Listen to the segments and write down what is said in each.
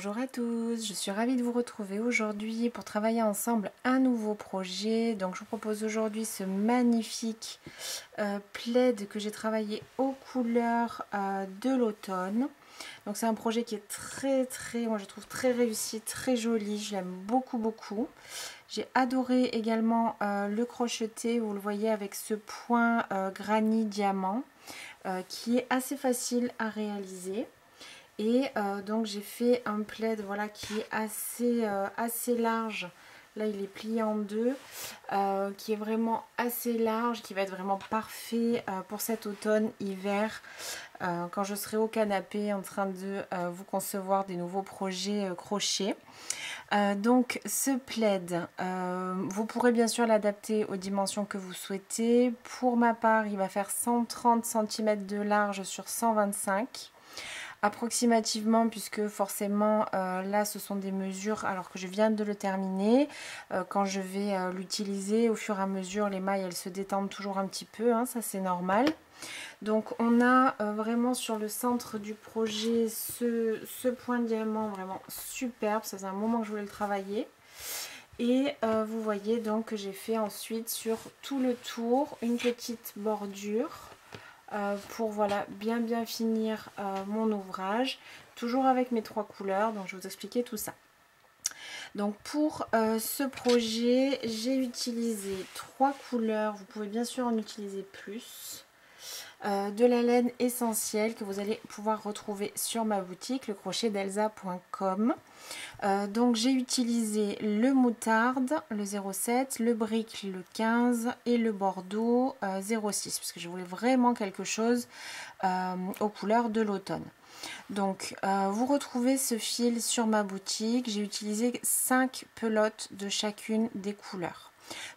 Bonjour à tous, je suis ravie de vous retrouver aujourd'hui pour travailler ensemble un nouveau projet. Donc je vous propose aujourd'hui ce magnifique plaid que j'ai travaillé aux couleurs de l'automne. Donc c'est un projet qui est moi je trouve très réussi, très joli, je l'aime beaucoup. J'ai adoré également le crocheté, vous le voyez avec ce point granit diamant qui est assez facile à réaliser. Et donc j'ai fait un plaid voilà, qui est assez large. Là il est plié en deux, qui est vraiment assez large, qui va être vraiment parfait pour cet automne-hiver, quand je serai au canapé en train de vous concevoir des nouveaux projets crochet. Donc ce plaid, vous pourrez bien sûr l'adapter aux dimensions que vous souhaitez. Pour ma part, il va faire 130 cm de large sur 125 approximativement, puisque forcément là ce sont des mesures alors que je viens de le terminer. Quand je vais l'utiliser au fur et à mesure, les mailles elles se détendent toujours un petit peu, hein, ça c'est normal. Donc on a vraiment sur le centre du projet ce point diamant vraiment superbe, ça faisait un moment que je voulais le travailler. Et vous voyez donc que j'ai fait ensuite sur tout le tour une petite bordure pour voilà bien finir mon ouvrage, toujours avec mes trois couleurs. Donc je vais vous expliquer tout ça. Donc pour ce projet, j'ai utilisé trois couleurs, vous pouvez bien sûr en utiliser plus. De la laine essentielle que vous allez pouvoir retrouver sur ma boutique, lecrochetdelsa.com. Donc j'ai utilisé le moutarde, le 07, le brick, le 15 et le bordeaux 06, parce que je voulais vraiment quelque chose aux couleurs de l'automne. Donc vous retrouvez ce fil sur ma boutique, j'ai utilisé 5 pelotes de chacune des couleurs.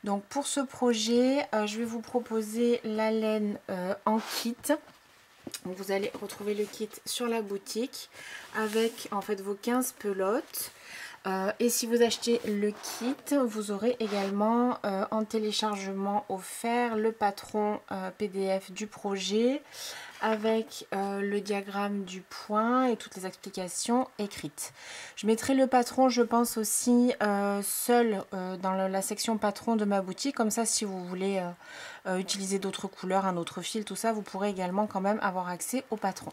Donc pour ce projet, je vais vous proposer la laine en kit. Donc vous allez retrouver le kit sur la boutique avec en fait vos 15 pelotes. Et si vous achetez le kit, vous aurez également en téléchargement offert le patron PDF du projet avec le diagramme du point et toutes les explications écrites. Je mettrai le patron, je pense aussi seul dans la section patron de ma boutique, comme ça si vous voulez utiliser d'autres couleurs, un autre fil, tout ça, vous pourrez également quand même avoir accès au patron.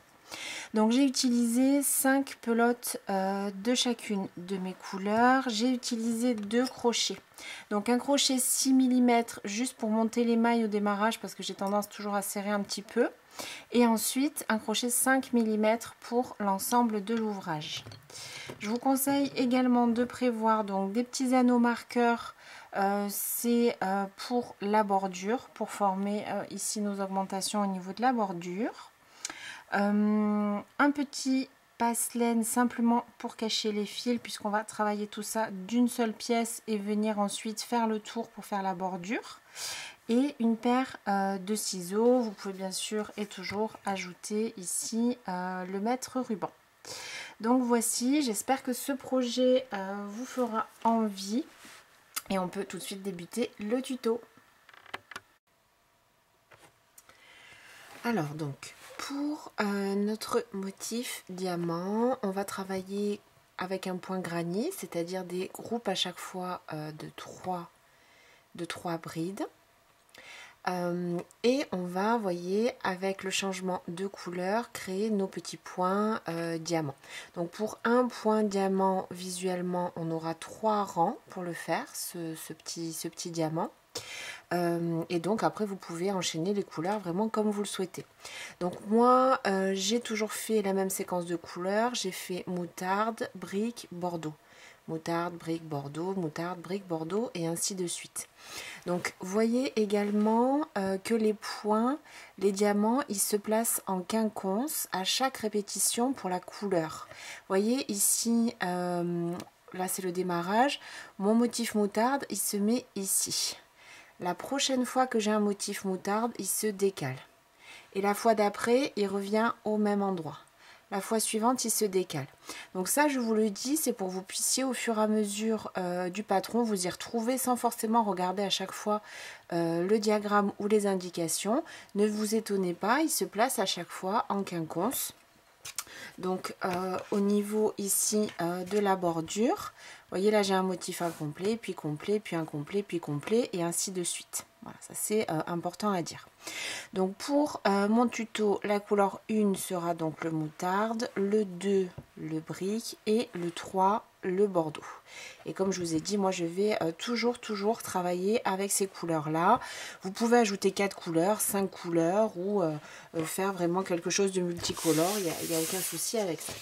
Donc j'ai utilisé 5 pelotes de chacune de mes couleurs. J'ai utilisé 2 crochets. Donc un crochet 6 mm juste pour monter les mailles au démarrage parce que j'ai tendance toujours à serrer un petit peu. Et ensuite un crochet 5 mm pour l'ensemble de l'ouvrage. Je vous conseille également de prévoir donc des petits anneaux marqueurs. C'est pour la bordure, pour former ici nos augmentations au niveau de la bordure. Un petit passe-laine simplement pour cacher les fils puisqu'on va travailler tout ça d'une seule pièce et venir ensuite faire le tour pour faire la bordure, et une paire de ciseaux. Vous pouvez bien sûr et toujours ajouter ici le mètre ruban. Donc voici, j'espère que ce projet vous fera envie et on peut tout de suite débuter le tuto. Alors donc pour notre motif diamant, on va travailler avec un point granit, c'est-à-dire des groupes à chaque fois de 3 brides. Et on va, voyez, avec le changement de couleur, créer nos petits points diamants. Donc pour un point diamant, visuellement, on aura 3 rangs pour le faire, ce petit diamant. Et donc après vous pouvez enchaîner les couleurs vraiment comme vous le souhaitez. Donc moi j'ai toujours fait la même séquence de couleurs, j'ai fait moutarde, brique, bordeaux, moutarde, brique, bordeaux, moutarde, brique, bordeaux et ainsi de suite. Donc voyez également que les points, les diamants, ils se placent en quinconce à chaque répétition pour la couleur. Voyez ici, là c'est le démarrage, mon motif moutarde il se met ici. La prochaine fois que j'ai un motif moutarde, il se décale. Et la fois d'après, il revient au même endroit. La fois suivante, il se décale. Donc ça, je vous le dis, c'est pour que vous puissiez au fur et à mesure du patron vous y retrouver sans forcément regarder à chaque fois le diagramme ou les indications. Ne vous étonnez pas, il se place à chaque fois en quinconce. Donc au niveau ici de la bordure, vous voyez là j'ai un motif incomplet, puis complet, puis incomplet, puis complet et ainsi de suite. Voilà, ça c'est important à dire. Donc pour mon tuto, la couleur 1 sera donc le moutarde, le 2 le brique et le 3 le bordeaux. Et comme je vous ai dit, moi je vais toujours travailler avec ces couleurs là. Vous pouvez ajouter 4 couleurs, 5 couleurs ou faire vraiment quelque chose de multicolore, il n'y a aucun souci avec ça.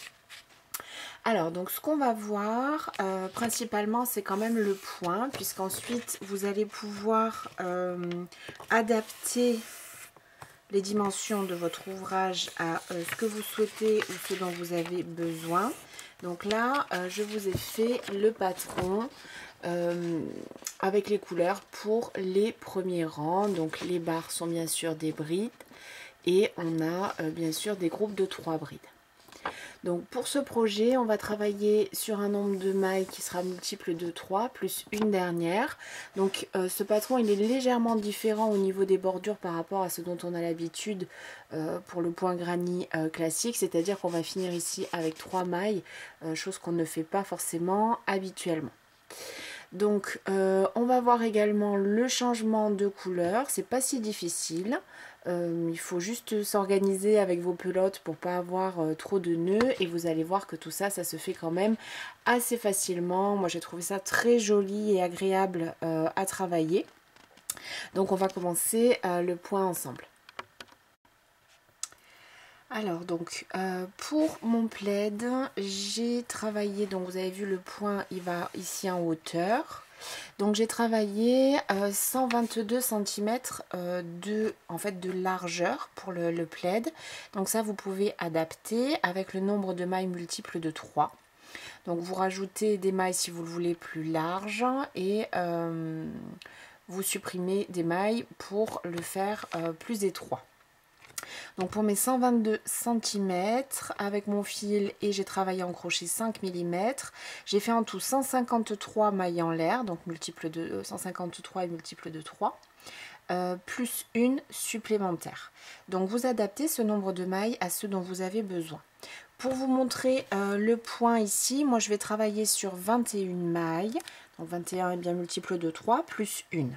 Alors donc ce qu'on va voir principalement c'est quand même le point, puisqu'ensuite vous allez pouvoir adapter les dimensions de votre ouvrage à ce que vous souhaitez ou ce dont vous avez besoin. Donc là, je vous ai fait le patron avec les couleurs pour les premiers rangs. Donc les barres sont bien sûr des brides et on a bien sûr des groupes de 3 brides. Donc pour ce projet, on va travailler sur un nombre de mailles qui sera multiple de 3 plus une dernière. Donc ce patron il est légèrement différent au niveau des bordures par rapport à ce dont on a l'habitude pour le point granny classique. C'est-à-dire qu'on va finir ici avec 3 mailles, chose qu'on ne fait pas forcément habituellement. Donc on va voir également le changement de couleur, c'est pas si difficile. Il faut juste s'organiser avec vos pelotes pour pas avoir trop de nœuds et vous allez voir que tout ça, ça se fait quand même assez facilement. Moi j'ai trouvé ça très joli et agréable à travailler. Donc on va commencer le point ensemble. Alors donc pour mon plaid, j'ai travaillé, donc vous avez vu le point il va ici en hauteur. Donc j'ai travaillé 122 cm de largeur pour le plaid. Donc ça vous pouvez adapter avec le nombre de mailles multiples de 3. Donc vous rajoutez des mailles si vous le voulez plus large et vous supprimez des mailles pour le faire plus étroit. Donc pour mes 122 cm avec mon fil et j'ai travaillé en crochet 5 mm, j'ai fait en tout 153 mailles en l'air, donc multiple de 153 et multiple de 3, plus une supplémentaire. Donc vous adaptez ce nombre de mailles à ce dont vous avez besoin. Pour vous montrer le point ici, moi je vais travailler sur 21 mailles, donc 21 est bien multiple de 3 plus 1.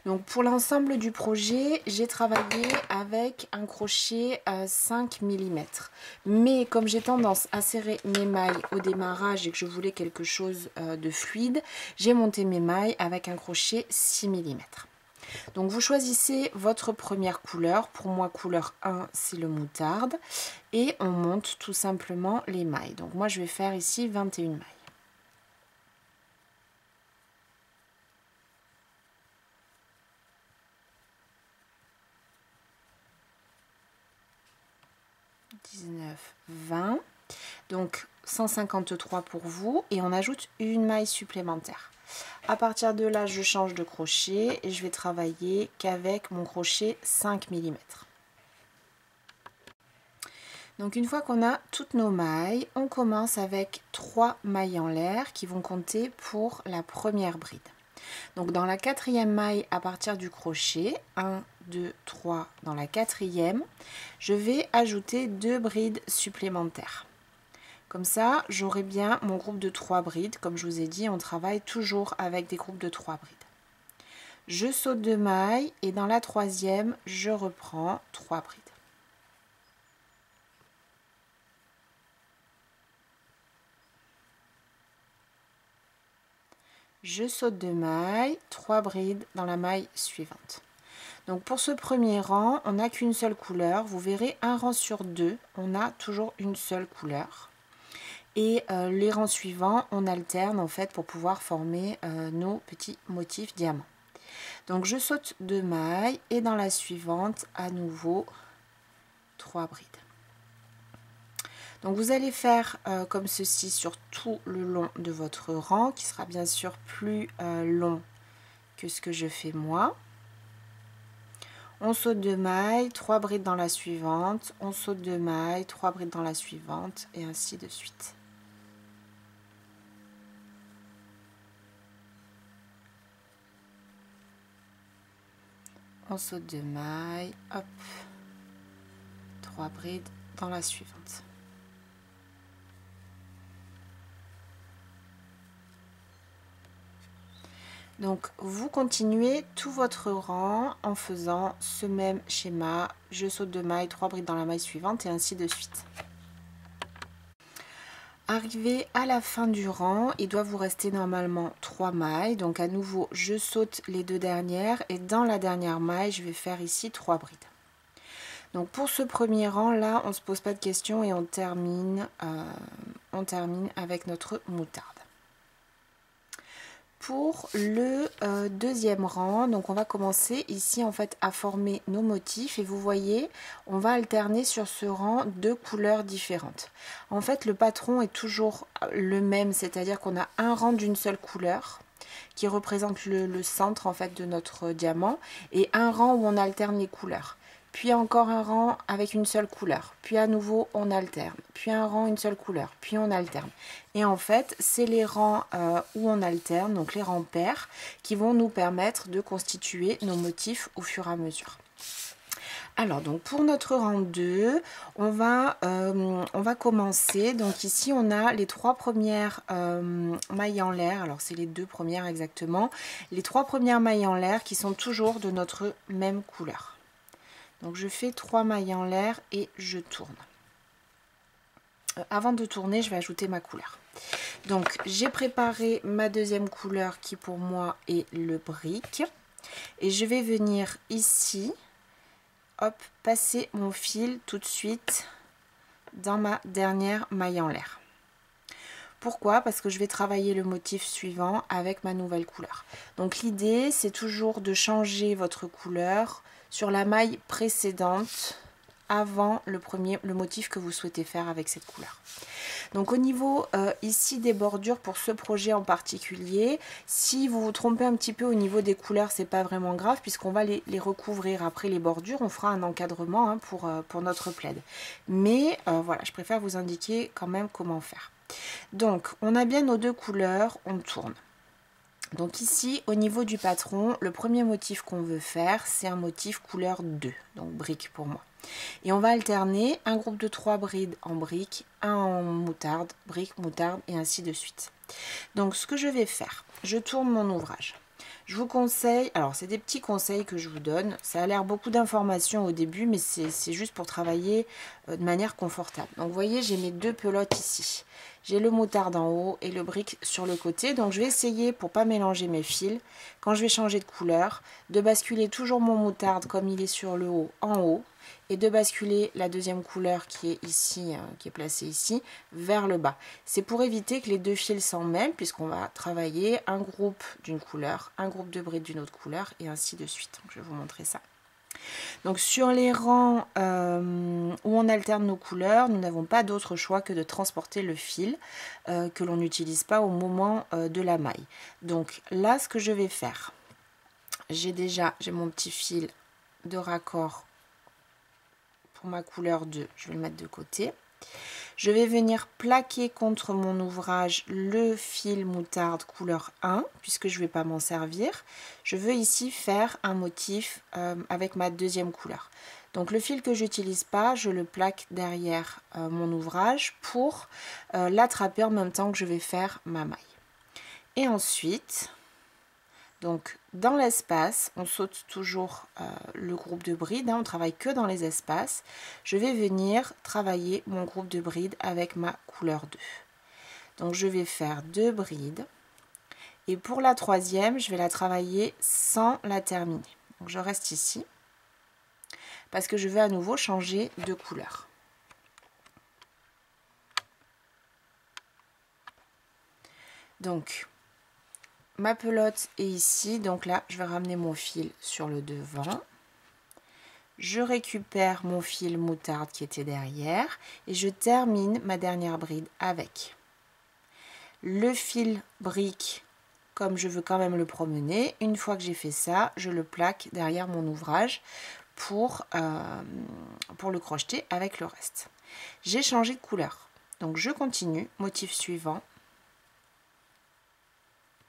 Donc pour l'ensemble du projet, j'ai travaillé avec un crochet 5 mm. Mais comme j'ai tendance à serrer mes mailles au démarrage et que je voulais quelque chose de fluide, j'ai monté mes mailles avec un crochet 6 mm. Donc vous choisissez votre première couleur. Pour moi, couleur 1, c'est le moutarde. Et on monte tout simplement les mailles. Donc moi, je vais faire ici 21 mailles. Donc 153 pour vous et on ajoute une maille supplémentaire. À partir de là, je change de crochet et je vais travailler qu'avec mon crochet 5 mm. Donc une fois qu'on a toutes nos mailles, on commence avec 3 mailles en l'air qui vont compter pour la première bride. Donc dans la quatrième maille à partir du crochet, 1, 2, 3 dans la quatrième, je vais ajouter 2 brides supplémentaires. Comme ça, j'aurai bien mon groupe de 3 brides. Comme je vous ai dit, on travaille toujours avec des groupes de 3 brides. Je saute 2 mailles et dans la troisième, je reprends 3 brides. Je saute 2 mailles, 3 brides dans la maille suivante. Donc pour ce premier rang, on n'a qu'une seule couleur. Vous verrez, un rang sur 2, on a toujours une seule couleur. Et les rangs suivants, on alterne en fait pour pouvoir former nos petits motifs diamants. Donc je saute 2 mailles et dans la suivante, à nouveau 3 brides. Donc vous allez faire comme ceci sur tout le long de votre rang, qui sera bien sûr plus long que ce que je fais moi. On saute 2 mailles, 3 brides dans la suivante, on saute 2 mailles, 3 brides dans la suivante, et ainsi de suite. On saute 2 mailles, hop, 3 brides dans la suivante. Donc vous continuez tout votre rang en faisant ce même schéma. Je saute 2 mailles, 3 brides dans la maille suivante et ainsi de suite. Arrivé à la fin du rang, il doit vous rester normalement 3 mailles. Donc à nouveau, je saute les 2 dernières et dans la dernière maille, je vais faire ici 3 brides. Donc pour ce premier rang là, on ne se pose pas de questions et on termine avec notre moutarde. Pour le deuxième rang, donc on va commencer ici en fait à former nos motifs et vous voyez, on va alterner sur ce rang 2 couleurs différentes. En fait, le patron est toujours le même, c'est-à-dire qu'on a un rang d'une seule couleur qui représente le centre en fait de notre diamant et un rang où on alterne les couleurs. Puis encore un rang avec une seule couleur, puis à nouveau on alterne, puis un rang une seule couleur, puis on alterne. Et en fait, c'est les rangs où on alterne, donc les rangs pairs, qui vont nous permettre de constituer nos motifs au fur et à mesure. Alors, donc pour notre rang 2, on va commencer. Donc ici, on a les 3 premières mailles en l'air. Alors, c'est les 2 premières exactement. Les 3 premières mailles en l'air qui sont toujours de notre même couleur. Donc je fais 3 mailles en l'air et je tourne. Avant de tourner, je vais ajouter ma couleur. Donc j'ai préparé ma deuxième couleur qui pour moi est le brick. Et je vais venir ici, hop, passer mon fil tout de suite dans ma dernière maille en l'air. Pourquoi? Parce que je vais travailler le motif suivant avec ma nouvelle couleur. Donc l'idée, c'est toujours de changer votre couleur sur la maille précédente avant le motif que vous souhaitez faire avec cette couleur. Donc au niveau ici des bordures pour ce projet en particulier, si vous vous trompez un petit peu au niveau des couleurs, c'est pas vraiment grave puisqu'on va les recouvrir après les bordures. On fera un encadrement hein, pour notre plaid. Mais voilà, je préfère vous indiquer quand même comment faire. Donc on a bien nos 2 couleurs, on tourne. Donc ici, au niveau du patron, le premier motif qu'on veut faire, c'est un motif couleur 2, donc brique pour moi. Et on va alterner un groupe de 3 brides en brique, un en moutarde, brique, moutarde et ainsi de suite. Donc ce que je vais faire, je tourne mon ouvrage. Je vous conseille, alors c'est des petits conseils que je vous donne, ça a l'air beaucoup d'informations au début, mais c'est juste pour travailler de manière confortable. Donc vous voyez, j'ai mes 2 pelotes ici. J'ai le moutarde en haut et le brick sur le côté. Donc je vais essayer, pour pas mélanger mes fils, quand je vais changer de couleur, de basculer toujours mon moutarde comme il est sur le haut en haut. Et de basculer la deuxième couleur qui est ici, qui est placée ici, vers le bas. C'est pour éviter que les 2 fils s'en mêlent, puisqu'on va travailler un groupe d'une couleur, un groupe de brides d'une autre couleur, et ainsi de suite. Donc, je vais vous montrer ça. Donc sur les rangs où on alterne nos couleurs, nous n'avons pas d'autre choix que de transporter le fil que l'on n'utilise pas au moment de la maille. Donc là, ce que je vais faire, j'ai mon petit fil de raccord pour ma couleur 2, je vais le mettre de côté. Je vais venir plaquer contre mon ouvrage le fil moutarde couleur 1, puisque je ne vais pas m'en servir. Je veux ici faire un motif avec ma deuxième couleur. Donc le fil que j'utilise pas, je le plaque derrière mon ouvrage pour l'attraper en même temps que je vais faire ma maille. Et ensuite, donc dans l'espace, on saute toujours le groupe de brides, hein, on travaille que dans les espaces. Je vais venir travailler mon groupe de brides avec ma couleur 2. Donc je vais faire 2 brides et pour la troisième, je vais la travailler sans la terminer. Donc je reste ici parce que je vais à nouveau changer de couleur. Donc ma pelote est ici, donc là je vais ramener mon fil sur le devant. Je récupère mon fil moutarde qui était derrière et je termine ma dernière bride avec le fil brique. Comme je veux quand même le promener, une fois que j'ai fait ça, je le plaque derrière mon ouvrage pour le crocheter avec le reste. J'ai changé de couleur, donc je continue, motif suivant.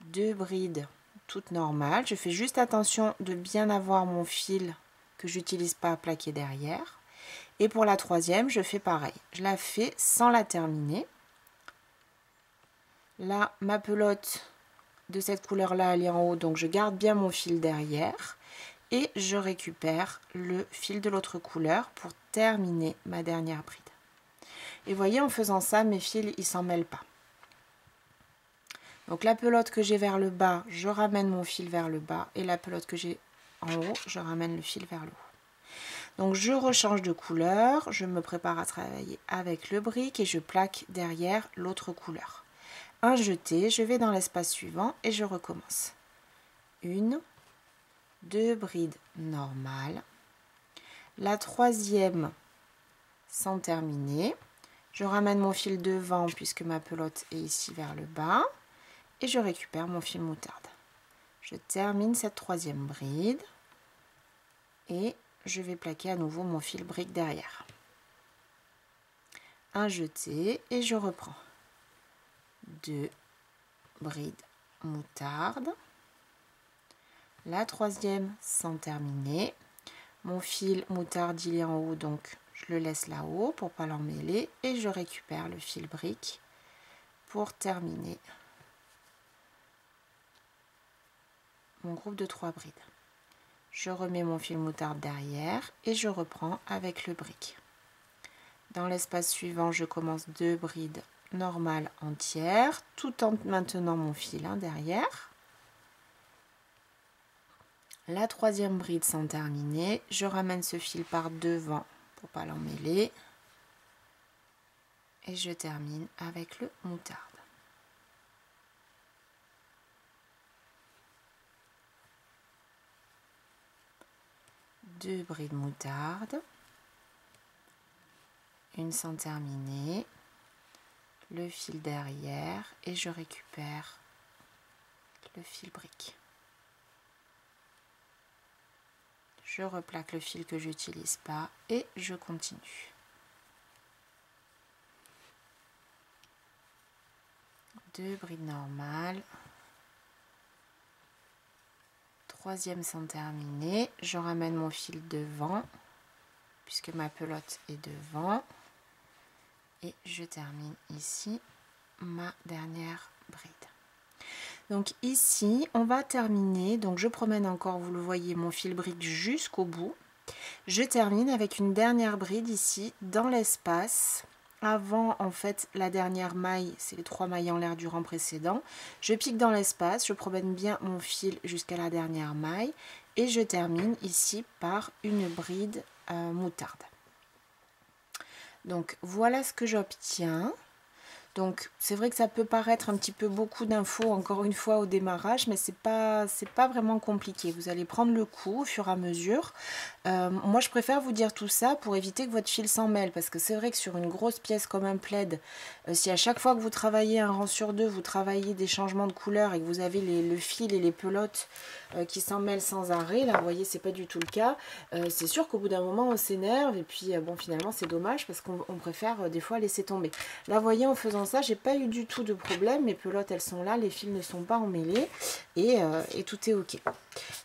2 brides toutes normales, je fais juste attention de bien avoir mon fil que j'utilise pas à plaquer derrière, et pour la troisième je fais pareil, je la fais sans la terminer. Là ma pelote de cette couleur-là aller en haut, donc je garde bien mon fil derrière et je récupère le fil de l'autre couleur pour terminer ma dernière bride. Et voyez, en faisant ça, mes fils, ils s'en mêlent pas. Donc la pelote que j'ai vers le bas, je ramène mon fil vers le bas, et la pelote que j'ai en haut, je ramène le fil vers le haut. Donc je rechange de couleur, je me prépare à travailler avec le brick et je plaque derrière l'autre couleur. Un jeté, je vais dans l'espace suivant et je recommence. 1, 2 brides normales. La troisième sans terminer. Je ramène mon fil devant puisque ma pelote est ici vers le bas. Et je récupère mon fil moutarde. Je termine cette troisième bride. Et je vais plaquer à nouveau mon fil brick derrière. Un jeté et je reprends. 2 brides moutarde. La troisième sans terminer. Mon fil moutarde il est en haut, donc je le laisse là-haut pour pas l'emmêler et je récupère le fil brick pour terminer mon groupe de 3 brides. Je remets mon fil moutarde derrière et je reprends avec le brick. Dans l'espace suivant, je commence 2 brides normales entières tout en maintenant mon fil derrière. La troisième bride sans terminer, je ramène ce fil par devant pour pas l'emmêler et je termine avec le moutarde. Deux brides moutarde, une sans terminer, le fil derrière et je récupère le fil brick. Je replaque le fil que j'utilise pas et je continue. Deux brides normales. Troisième sans terminer. Je ramène mon fil devant puisque ma pelote est devant. Et je termine ici ma dernière bride. Donc ici, on va terminer, donc je promène encore, vous le voyez, mon fil brick jusqu'au bout. Je termine avec une dernière bride ici, dans l'espace, avant en fait la dernière maille, c'est les 3 mailles en l'air du rang précédent. Je pique dans l'espace, je promène bien mon fil jusqu'à la dernière maille et je termine ici par une bride moutarde. Donc voilà ce que j'obtiens. Donc c'est vrai que ça peut paraître un petit peu beaucoup d'infos encore une fois au démarrage, mais c'est pas vraiment compliqué. Vous allez prendre le coup au fur et à mesure. Moi je préfère vous dire tout ça pour éviter que votre fil s'en mêle, parce que c'est vrai que sur une grosse pièce comme un plaid, si à chaque fois que vous travaillez un rang sur deux, vous travaillez des changements de couleur et que vous avez le fil et les pelotes qui s'en mêlent sans arrêt, là vous voyez c'est pas du tout le cas, c'est sûr qu'au bout d'un moment on s'énerve et puis bon finalement c'est dommage parce qu'on préfère des fois laisser tomber. Là vous voyez, en faisant ça j'ai pas eu du tout de problème, mes pelotes elles sont là, les fils ne sont pas emmêlés et tout est ok.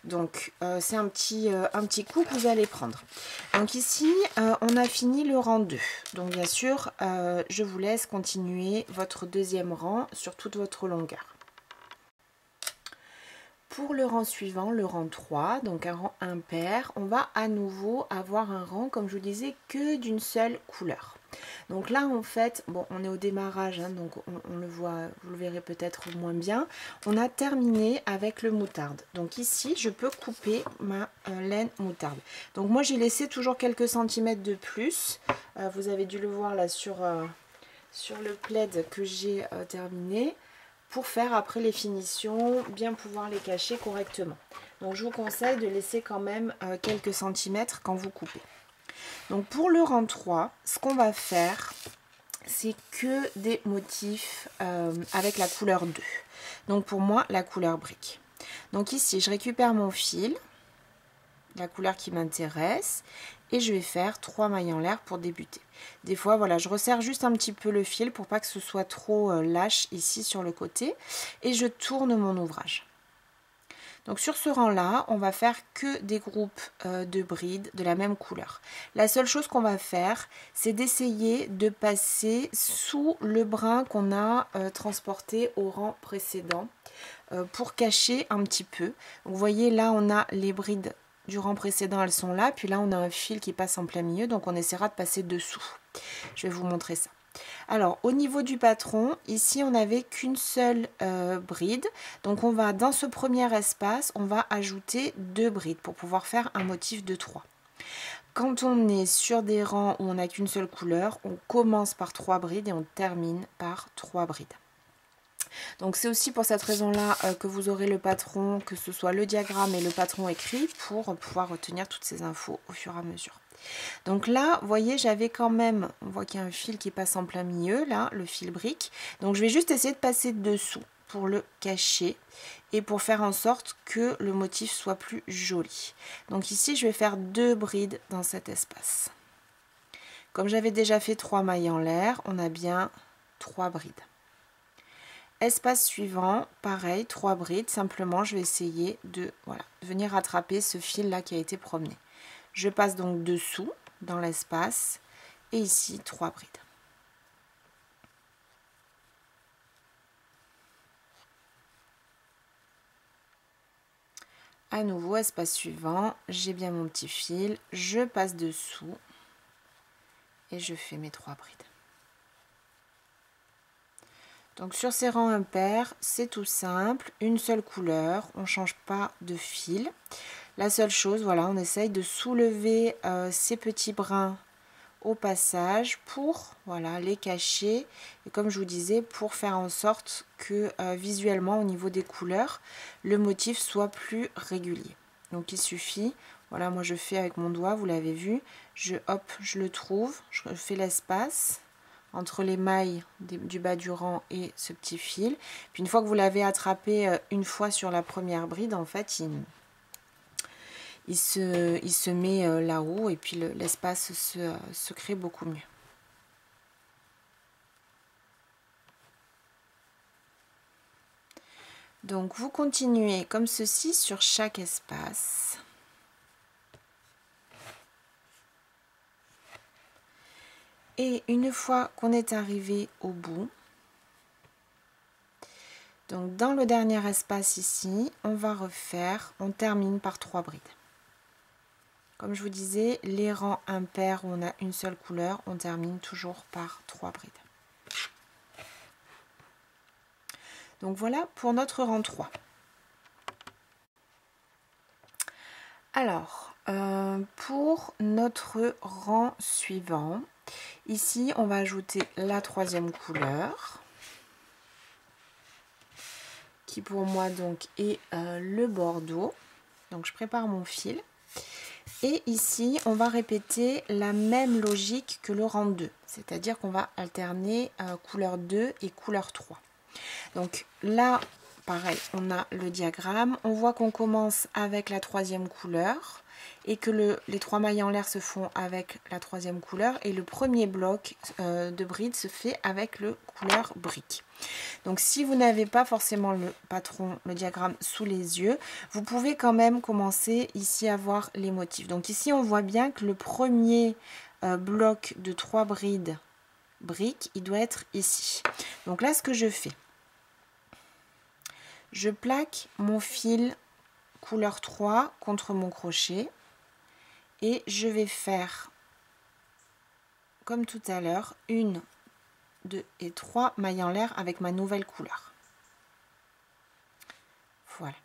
Donc c'est un petit coup que vous allez prendre. Donc ici on a fini le rang 2, donc bien sûr je vous laisse continuer votre deuxième rang sur toute votre longueur. Pour le rang suivant, le rang 3, donc un rang impair, on va à nouveau avoir un rang, comme je vous disais, que d'une seule couleur. Donc là, en fait, bon, on est au démarrage, donc on le voit, vous le verrez peut-être moins bien. On a terminé avec le moutarde. Donc ici, je peux couper ma laine moutarde. Donc moi, j'ai laissé toujours quelques centimètres de plus. Vous avez dû le voir là sur le plaid que j'ai terminé, pour faire après les finitions, bien pouvoir les cacher correctement. Donc je vous conseille de laisser quand même quelques centimètres quand vous coupez. Donc pour le rang 3, ce qu'on va faire, c'est que des motifs avec la couleur 2. Donc pour moi, la couleur brique. Donc ici, je récupère mon fil, la couleur qui m'intéresse, et je vais faire 3 mailles en l'air pour débuter. Des fois, voilà, je resserre juste un petit peu le fil pour pas que ce soit trop lâche ici sur le côté, et je tourne mon ouvrage. Donc sur ce rang-là, on va faire que des groupes de brides de la même couleur. La seule chose qu'on va faire, c'est d'essayer de passer sous le brin qu'on a transporté au rang précédent. pour cacher un petit peu. Vous voyez là on a les brides du rang précédent, elles sont là, puis là on a un fil qui passe en plein milieu, donc on essaiera de passer dessous. Je vais vous montrer ça. Alors au niveau du patron, ici on n'avait qu'une seule bride, donc on va dans ce premier espace, on va ajouter 2 brides pour pouvoir faire un motif de 3. Quand on est sur des rangs où on n'a qu'une seule couleur, on commence par 3 brides et on termine par 3 brides. Donc c'est aussi pour cette raison-là que vous aurez le patron, que ce soit le diagramme et le patron écrit, pour pouvoir retenir toutes ces infos au fur et à mesure. Donc là, vous voyez, j'avais quand même, on voit qu'il y a un fil qui passe en plein milieu, là, le fil brique. Donc je vais juste essayer de passer dessous pour le cacher et pour faire en sorte que le motif soit plus joli. Donc ici, je vais faire 2 brides dans cet espace. Comme j'avais déjà fait 3 mailles en l'air, on a bien 3 brides. Espace suivant, pareil, 3 brides. Simplement, je vais essayer de venir attraper ce fil là qui a été promené. Je passe donc dessous dans l'espace et ici 3 brides. À nouveau, espace suivant, j'ai bien mon petit fil, je passe dessous et je fais mes 3 brides. Donc sur ces rangs impairs, c'est tout simple, une seule couleur, on ne change pas de fil. La seule chose, voilà, on essaye de soulever ces petits brins au passage pour les cacher. Et comme je vous disais, pour faire en sorte que visuellement, au niveau des couleurs, le motif soit plus régulier. Donc il suffit, voilà, moi je fais avec mon doigt, vous l'avez vu, je le trouve, je fais l'espace entre les mailles du bas du rang et ce petit fil. Puis une fois que vous l'avez attrapé une fois sur la première bride, en fait, il se met là-haut et puis l'espace se crée beaucoup mieux. Donc vous continuez comme ceci sur chaque espace. Et une fois qu'on est arrivé au bout, donc dans le dernier espace ici, on va refaire, on termine par 3 brides. Comme je vous disais, les rangs impairs où on a une seule couleur, on termine toujours par 3 brides. Donc voilà pour notre rang 3. Alors, pour notre rang suivant, ici on va ajouter la 3e couleur, qui pour moi donc est le bordeaux. Donc je prépare mon fil. Et ici, on va répéter la même logique que le rang 2, c'est-à-dire qu'on va alterner couleur 2 et couleur 3. Donc là, pareil, on a le diagramme, on voit qu'on commence avec la 3e couleur et que les 3 mailles en l'air se font avec la 3e couleur et le premier bloc de bride se fait avec le couleur brique. Donc si vous n'avez pas forcément le patron, le diagramme sous les yeux, vous pouvez quand même commencer ici à voir les motifs. Donc ici on voit bien que le premier bloc de 3 brides briques, il doit être ici. Donc là ce que je fais, je plaque mon fil couleur 3 contre mon crochet et je vais faire comme tout à l'heure 1, 2 et 3 mailles en l'air avec ma nouvelle couleur. Voilà.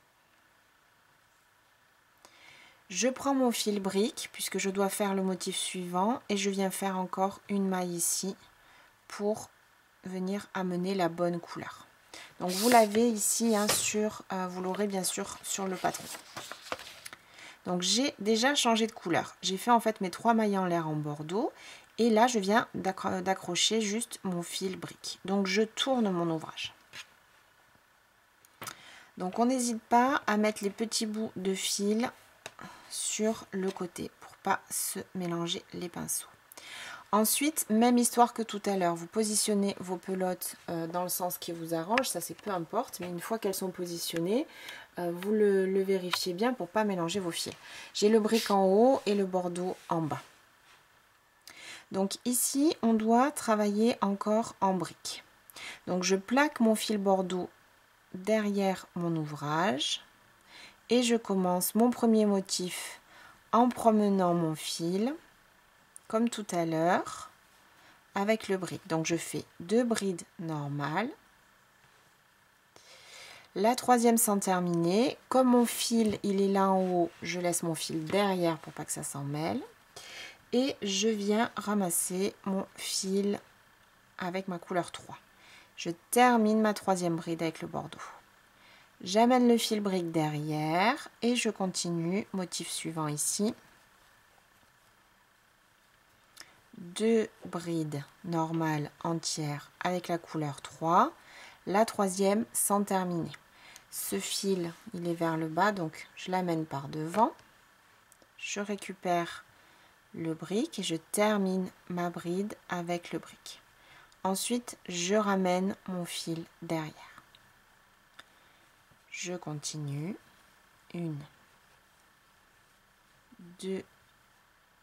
Je prends mon fil brique puisque je dois faire le motif suivant et je viens faire encore une maille ici pour venir amener la bonne couleur. Donc vous l'avez ici vous l'aurez bien sûr sur le patron. Donc j'ai déjà changé de couleur. J'ai fait en fait mes 3 mailles en l'air en bordeaux et là je viens d'accrocher juste mon fil brique. Donc je tourne mon ouvrage. Donc on n'hésite pas à mettre les petits bouts de fil sur le côté pour pas se mélanger les pinceaux. Ensuite, même histoire que tout à l'heure, vous positionnez vos pelotes dans le sens qui vous arrange, ça c'est peu importe, mais une fois qu'elles sont positionnées, vous le vérifiez bien pour pas mélanger vos fils. J'ai le brique en haut et le bordeaux en bas. Donc ici, on doit travailler encore en brique. Donc je plaque mon fil bordeaux derrière mon ouvrage et je commence mon premier motif en promenant mon fil comme tout à l'heure avec le bride. Donc je fais 2 brides normales. La troisième sans terminer. Comme mon fil il est là en haut, je laisse mon fil derrière pour pas que ça s'en mêle. Et je viens ramasser mon fil avec ma couleur 3. Je termine ma troisième bride avec le bordeaux. J'amène le fil brique derrière et je continue. Motif suivant ici. 2 brides normales entières avec la couleur 3. La troisième sans terminer. Ce fil, il est vers le bas, donc je l'amène par devant. Je récupère le brique et je termine ma bride avec le brique. Ensuite, je ramène mon fil derrière. Je continue. 1, 2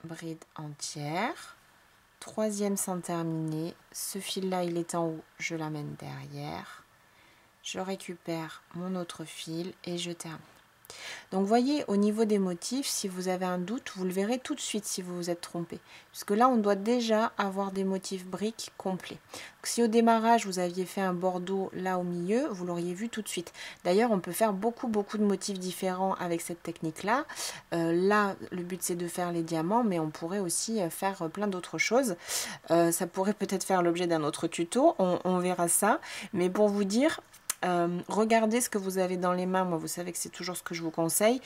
brides entières. Troisième sans terminer. Ce fil-là, il est en haut, je l'amène derrière. Je récupère mon autre fil et je termine. Donc voyez, au niveau des motifs, si vous avez un doute, vous le verrez tout de suite si vous vous êtes trompé. Puisque là, on doit déjà avoir des motifs briques complets. Donc, si au démarrage, vous aviez fait un bordeaux là au milieu, vous l'auriez vu tout de suite. D'ailleurs, on peut faire beaucoup de motifs différents avec cette technique-là. Là, le but, c'est de faire les diamants, mais on pourrait aussi faire plein d'autres choses. Ça pourrait peut-être faire l'objet d'un autre tuto, on verra ça. Mais pour vous dire... regardez ce que vous avez dans les mains, moi vous savez que c'est toujours ce que je vous conseille,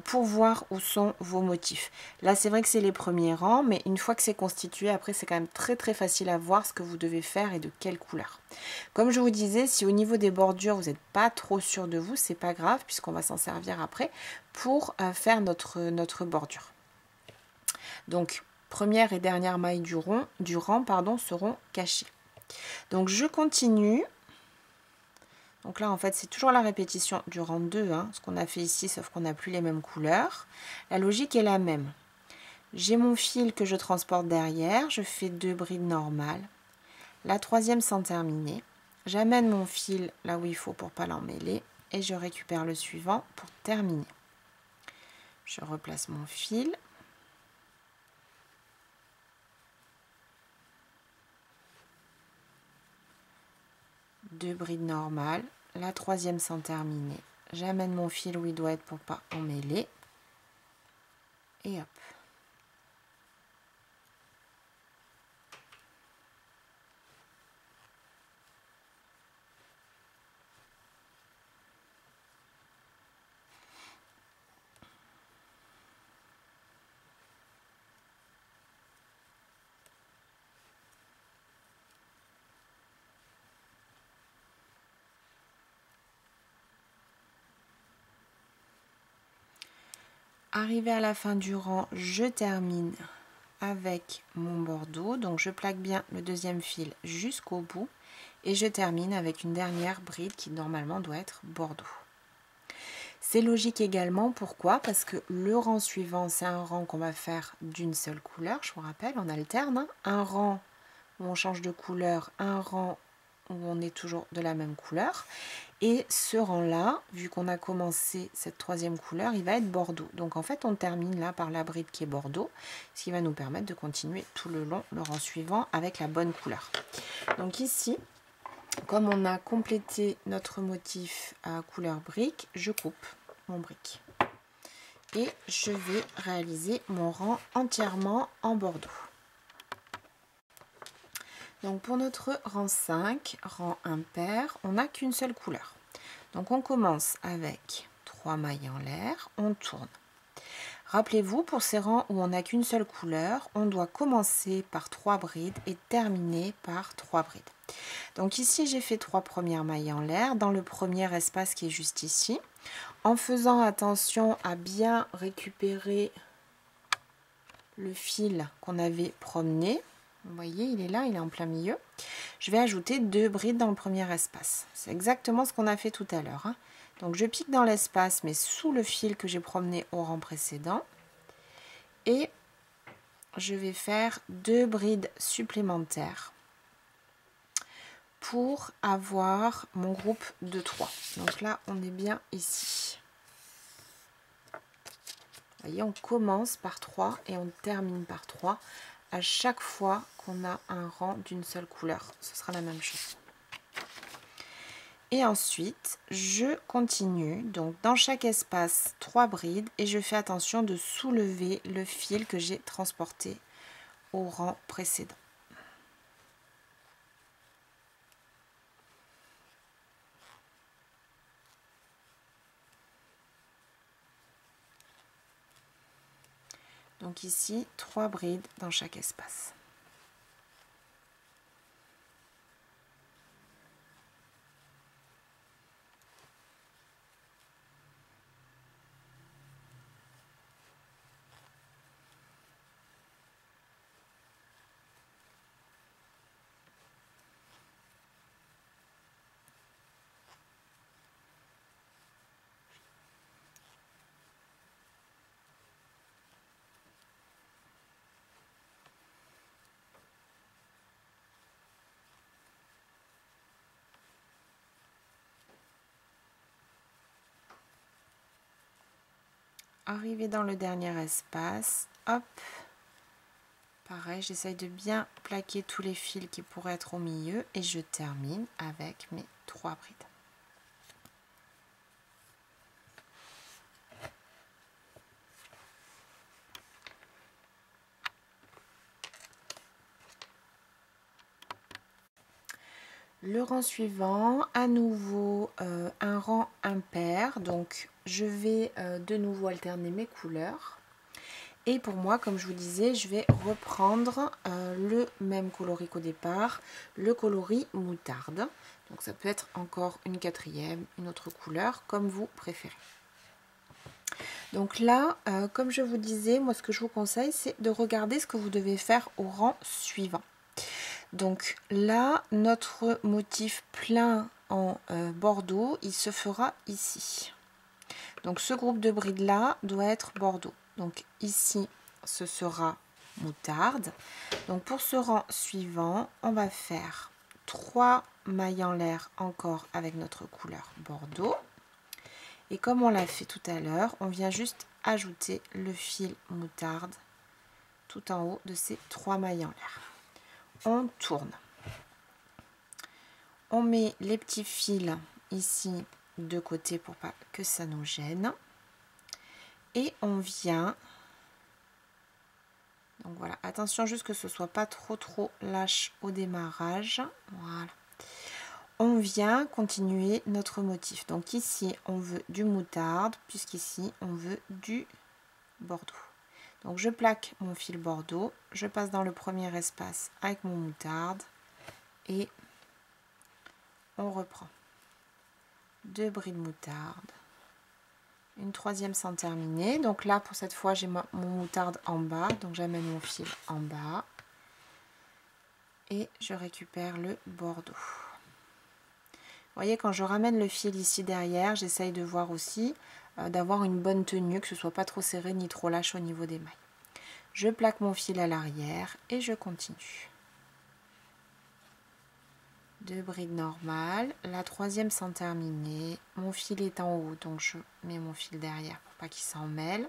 pour voir où sont vos motifs. Là c'est vrai que c'est les premiers rangs, mais une fois que c'est constitué, après c'est quand même très facile à voir ce que vous devez faire et de quelle couleur. Comme je vous disais, si au niveau des bordures vous n'êtes pas trop sûr de vous, c'est pas grave puisqu'on va s'en servir après pour faire notre bordure. Donc première et dernière maille du rang seront cachées. Donc je continue. Donc là, en fait, c'est toujours la répétition du rang 2, ce qu'on a fait ici, sauf qu'on n'a plus les mêmes couleurs. La logique est la même. J'ai mon fil que je transporte derrière, je fais 2 brides normales. La troisième sans terminer. J'amène mon fil là où il faut pour ne pas l'emmêler et je récupère le suivant pour terminer. Je replace mon fil. Deux brides normales, la troisième sans terminer. J'amène mon fil où il doit être pour pas emmêler. Et hop. Arrivé à la fin du rang, je termine avec mon bordeaux. Donc je plaque bien le deuxième fil jusqu'au bout et je termine avec une dernière bride qui normalement doit être bordeaux. C'est logique également, pourquoi? Parce que le rang suivant, c'est un rang qu'on va faire d'une seule couleur, je vous rappelle, on alterne. Un rang où on change de couleur, un rang où on est toujours de la même couleur. Et ce rang-là, vu qu'on a commencé cette troisième couleur, il va être bordeaux. Donc en fait, on termine là par la bride qui est bordeaux, ce qui va nous permettre de continuer tout le long le rang suivant avec la bonne couleur. Donc ici, comme on a complété notre motif à couleur brique, je coupe mon brique. Et je vais réaliser mon rang entièrement en bordeaux. Donc pour notre rang 5, rang impair, on n'a qu'une seule couleur. Donc on commence avec 3 mailles en l'air, on tourne. Rappelez-vous, pour ces rangs où on n'a qu'une seule couleur, on doit commencer par 3 brides et terminer par 3 brides. Donc ici j'ai fait 3 premières mailles en l'air dans le premier espace qui est juste ici, en faisant attention à bien récupérer le fil qu'on avait promené. Vous voyez, il est là, il est en plein milieu. Je vais ajouter 2 brides dans le premier espace. C'est exactement ce qu'on a fait tout à l'heure. Donc je pique dans l'espace, mais sous le fil que j'ai promené au rang précédent. Et je vais faire 2 brides supplémentaires pour avoir mon groupe de 3. Donc là, on est bien ici. Vous voyez, on commence par 3 et on termine par 3 à chaque fois qu'on a un rang d'une seule couleur. Ce sera la même chose. Et ensuite, je continue. Donc, dans chaque espace, 3 brides et je fais attention de soulever le fil que j'ai transporté au rang précédent. Donc ici, 3 brides dans chaque espace. Arrivé dans le dernier espace, hop, pareil, j'essaye de bien plaquer tous les fils qui pourraient être au milieu et je termine avec mes 3 brides. Le rang suivant, à nouveau un rang impair, donc je vais de nouveau alterner mes couleurs. Et pour moi, comme je vous disais, je vais reprendre le même coloris qu'au départ, le coloris moutarde. Donc ça peut être encore une quatrième, une autre couleur, comme vous préférez. Donc là, comme je vous disais, moi ce que je vous conseille, c'est de regarder ce que vous devez faire au rang suivant. Donc là, notre motif plein en bordeaux, il se fera ici. Donc ce groupe de brides là doit être bordeaux. Donc ici, ce sera moutarde. Donc pour ce rang suivant, on va faire 3 mailles en l'air encore avec notre couleur bordeaux. Et comme on l'a fait tout à l'heure, on vient juste ajouter le fil moutarde tout en haut de ces 3 mailles en l'air. On tourne. On met les petits fils ici de côté pour pas que ça nous gêne. Et on vient, donc voilà, attention juste que ce soit pas trop lâche au démarrage. Voilà. On vient continuer notre motif. Donc ici, on veut du moutarde, puisqu'ici, on veut du bordeaux. Donc je plaque mon fil bordeaux, je passe dans le premier espace avec mon moutarde et on reprend 2 brides moutarde, une troisième sans terminer. Donc là pour cette fois j'ai mon moutarde en bas, donc j'amène mon fil en bas et je récupère le bordeaux. Vous voyez, quand je ramène le fil ici derrière, j'essaye de voir aussi d'avoir une bonne tenue, que ce soit pas trop serré ni trop lâche au niveau des mailles. Je plaque mon fil à l'arrière et je continue. 2 brides normales, la troisième sans terminer, mon fil est en haut donc je mets mon fil derrière pour pas qu'il s'en mêle.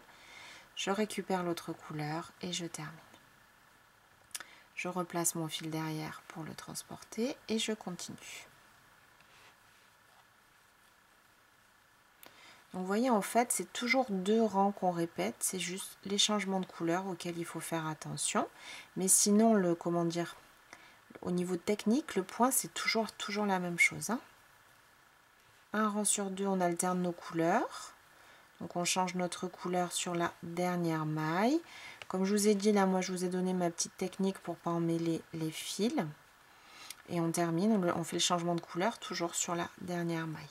Je récupère l'autre couleur et je termine. Je replace mon fil derrière pour le transporter et je continue. Donc vous voyez, en fait c'est toujours 2 rangs qu'on répète, c'est juste les changements de couleur auxquels il faut faire attention. Mais sinon, au niveau technique, le point c'est toujours la même chose, hein. Un rang sur 2, on alterne nos couleurs. Donc on change notre couleur sur la dernière maille. Comme je vous ai dit, là moi je vous ai donné ma petite technique pour ne pas emmêler les fils. Et on termine, on fait le changement de couleur toujours sur la dernière maille.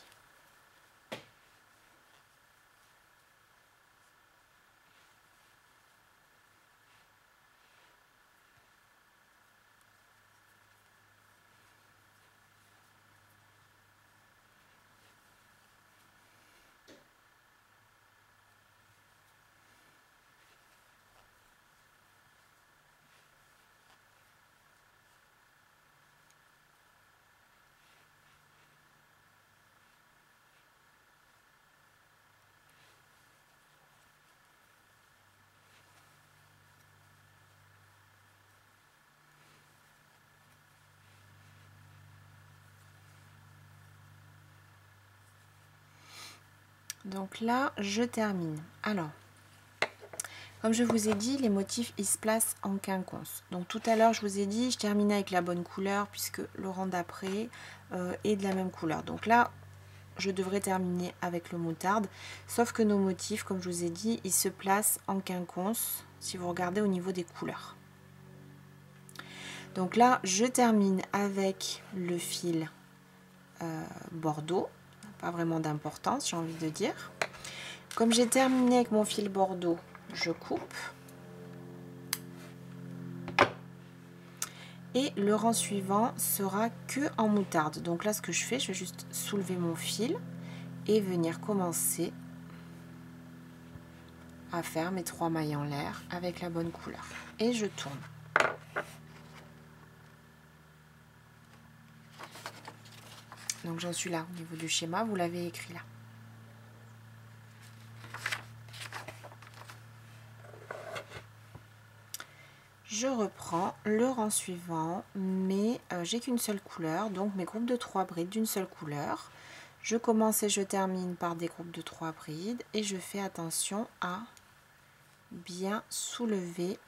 Donc là, je termine. Alors, comme je vous ai dit, les motifs, ils se placent en quinconce. Donc tout à l'heure, je vous ai dit, je terminais avec la bonne couleur puisque le rang d'après est de la même couleur. Donc là, je devrais terminer avec le moutarde. Sauf que nos motifs, comme je vous ai dit, ils se placent en quinconce si vous regardez au niveau des couleurs. Donc là, je termine avec le fil bordeaux. Pas vraiment d'importance, j'ai envie de dire. Comme j'ai terminé avec mon fil bordeaux, je coupe. Et le rang suivant sera que en moutarde. Donc là, ce que je fais, je vais juste soulever mon fil et venir commencer à faire mes 3 mailles en l'air avec la bonne couleur. Et je tourne. Donc j'en suis là au niveau du schéma, vous l'avez écrit là. Je reprends le rang suivant, mais j'ai qu'une seule couleur, donc mes groupes de 3 brides d'une seule couleur. Je commence et je termine par des groupes de 3 brides et je fais attention à bien soulever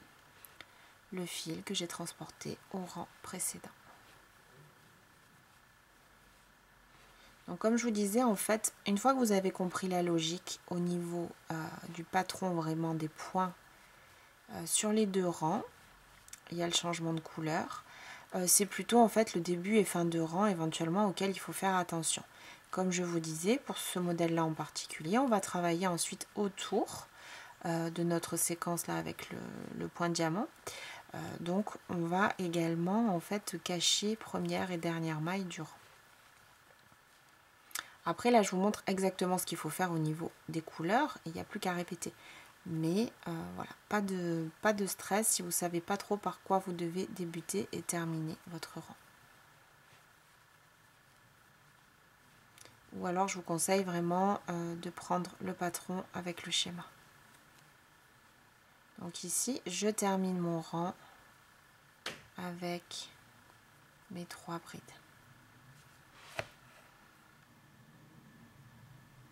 le fil que j'ai transporté au rang précédent. Donc comme je vous disais, en fait, une fois que vous avez compris la logique au niveau du patron, vraiment des points sur les 2 rangs, il y a le changement de couleur. C'est plutôt en fait le début et fin de rang éventuellement auquel il faut faire attention. Comme je vous disais, pour ce modèle-là en particulier, on va travailler ensuite autour de notre séquence là avec le point diamant. Donc on va également en fait cacher première et dernière maille du rang. Après là je vous montre exactement ce qu'il faut faire au niveau des couleurs, il n'y a plus qu'à répéter. Mais voilà, pas de stress si vous ne savez pas trop par quoi vous devez débuter et terminer votre rang. Ou alors je vous conseille vraiment de prendre le patron avec le schéma. Donc ici, je termine mon rang avec mes 3 brides.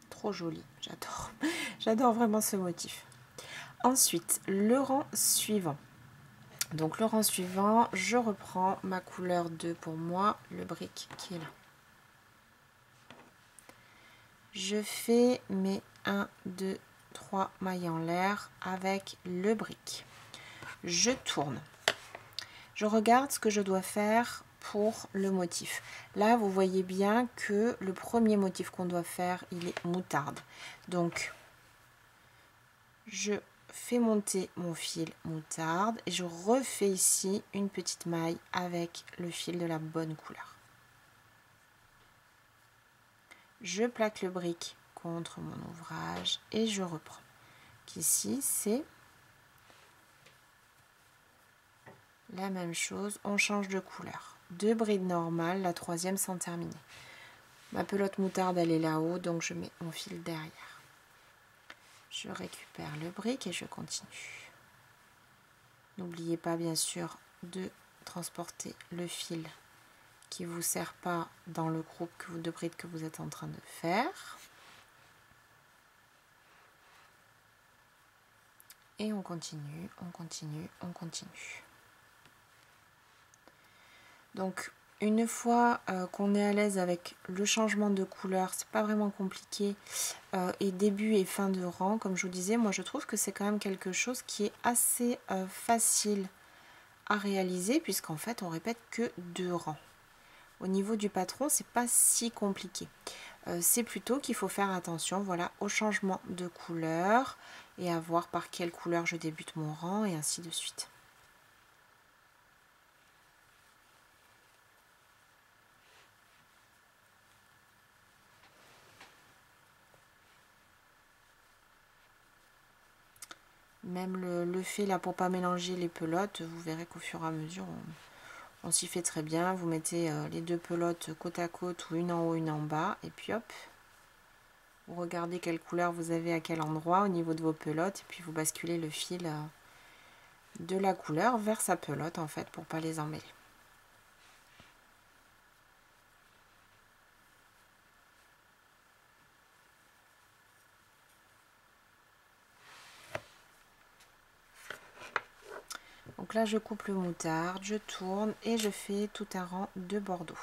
Trop joli, j'adore. J'adore vraiment ce motif. Ensuite, le rang suivant. Donc le rang suivant, je reprends ma couleur 2 pour moi, le brick qui est là. Je fais mes 1, 2, 3 mailles en l'air avec le brick. Je tourne. Je regarde ce que je dois faire pour le motif. Là, vous voyez bien que le premier motif qu'on doit faire, il est moutarde. Donc, je fais monter mon fil moutarde et je refais ici une petite maille avec le fil de la bonne couleur. Je plaque le brick contre mon ouvrage et je reprends. Ici, c'est la même chose, on change de couleur. 2 brides normales, la troisième sans terminer. Ma pelote moutarde, elle est là-haut, donc je mets mon fil derrière. Je récupère le brick et je continue. N'oubliez pas, bien sûr, de transporter le fil qui ne vous sert pas dans le groupe de brides que vous êtes en train de faire. Et on continue, on continue, on continue. Donc, une fois qu'on est à l'aise avec le changement de couleur, c'est pas vraiment compliqué, et début et fin de rang, comme je vous disais, moi je trouve que c'est quand même quelque chose qui est assez facile à réaliser, puisqu'en fait on répète que 2 rangs. Au niveau du patron, c'est pas si compliqué. C'est plutôt qu'il faut faire attention, voilà, au changement de couleur et à voir par quelle couleur je débute mon rang et ainsi de suite. Même le fait là pour pas mélanger les pelotes, vous verrez qu'au fur et à mesure on s'y fait très bien. Vous mettez les 2 pelotes côte à côte ou une en haut, une en bas, et puis hop, vous regardez quelle couleur vous avez à quel endroit au niveau de vos pelotes, et puis vous basculez le fil de la couleur vers sa pelote en fait pour pas les emmêler. Donc là je coupe le moutarde, je tourne et je fais tout un rang de bordeaux.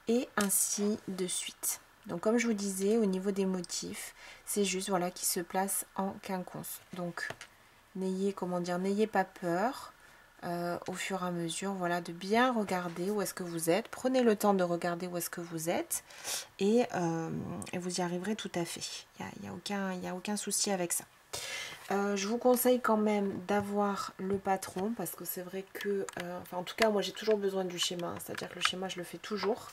Et ainsi de suite. Donc comme je vous disais, au niveau des motifs, c'est juste voilà qui se place en quinconce. Donc n'ayez pas peur au fur et à mesure, voilà, de bien regarder où est-ce que vous êtes. Prenez le temps de regarder où est-ce que vous êtes et vous y arriverez tout à fait. Il y a aucun souci avec ça. Je vous conseille quand même d'avoir le patron parce que c'est vrai que, enfin en tout cas moi j'ai toujours besoin du schéma, c'est-à-dire que le schéma je le fais toujours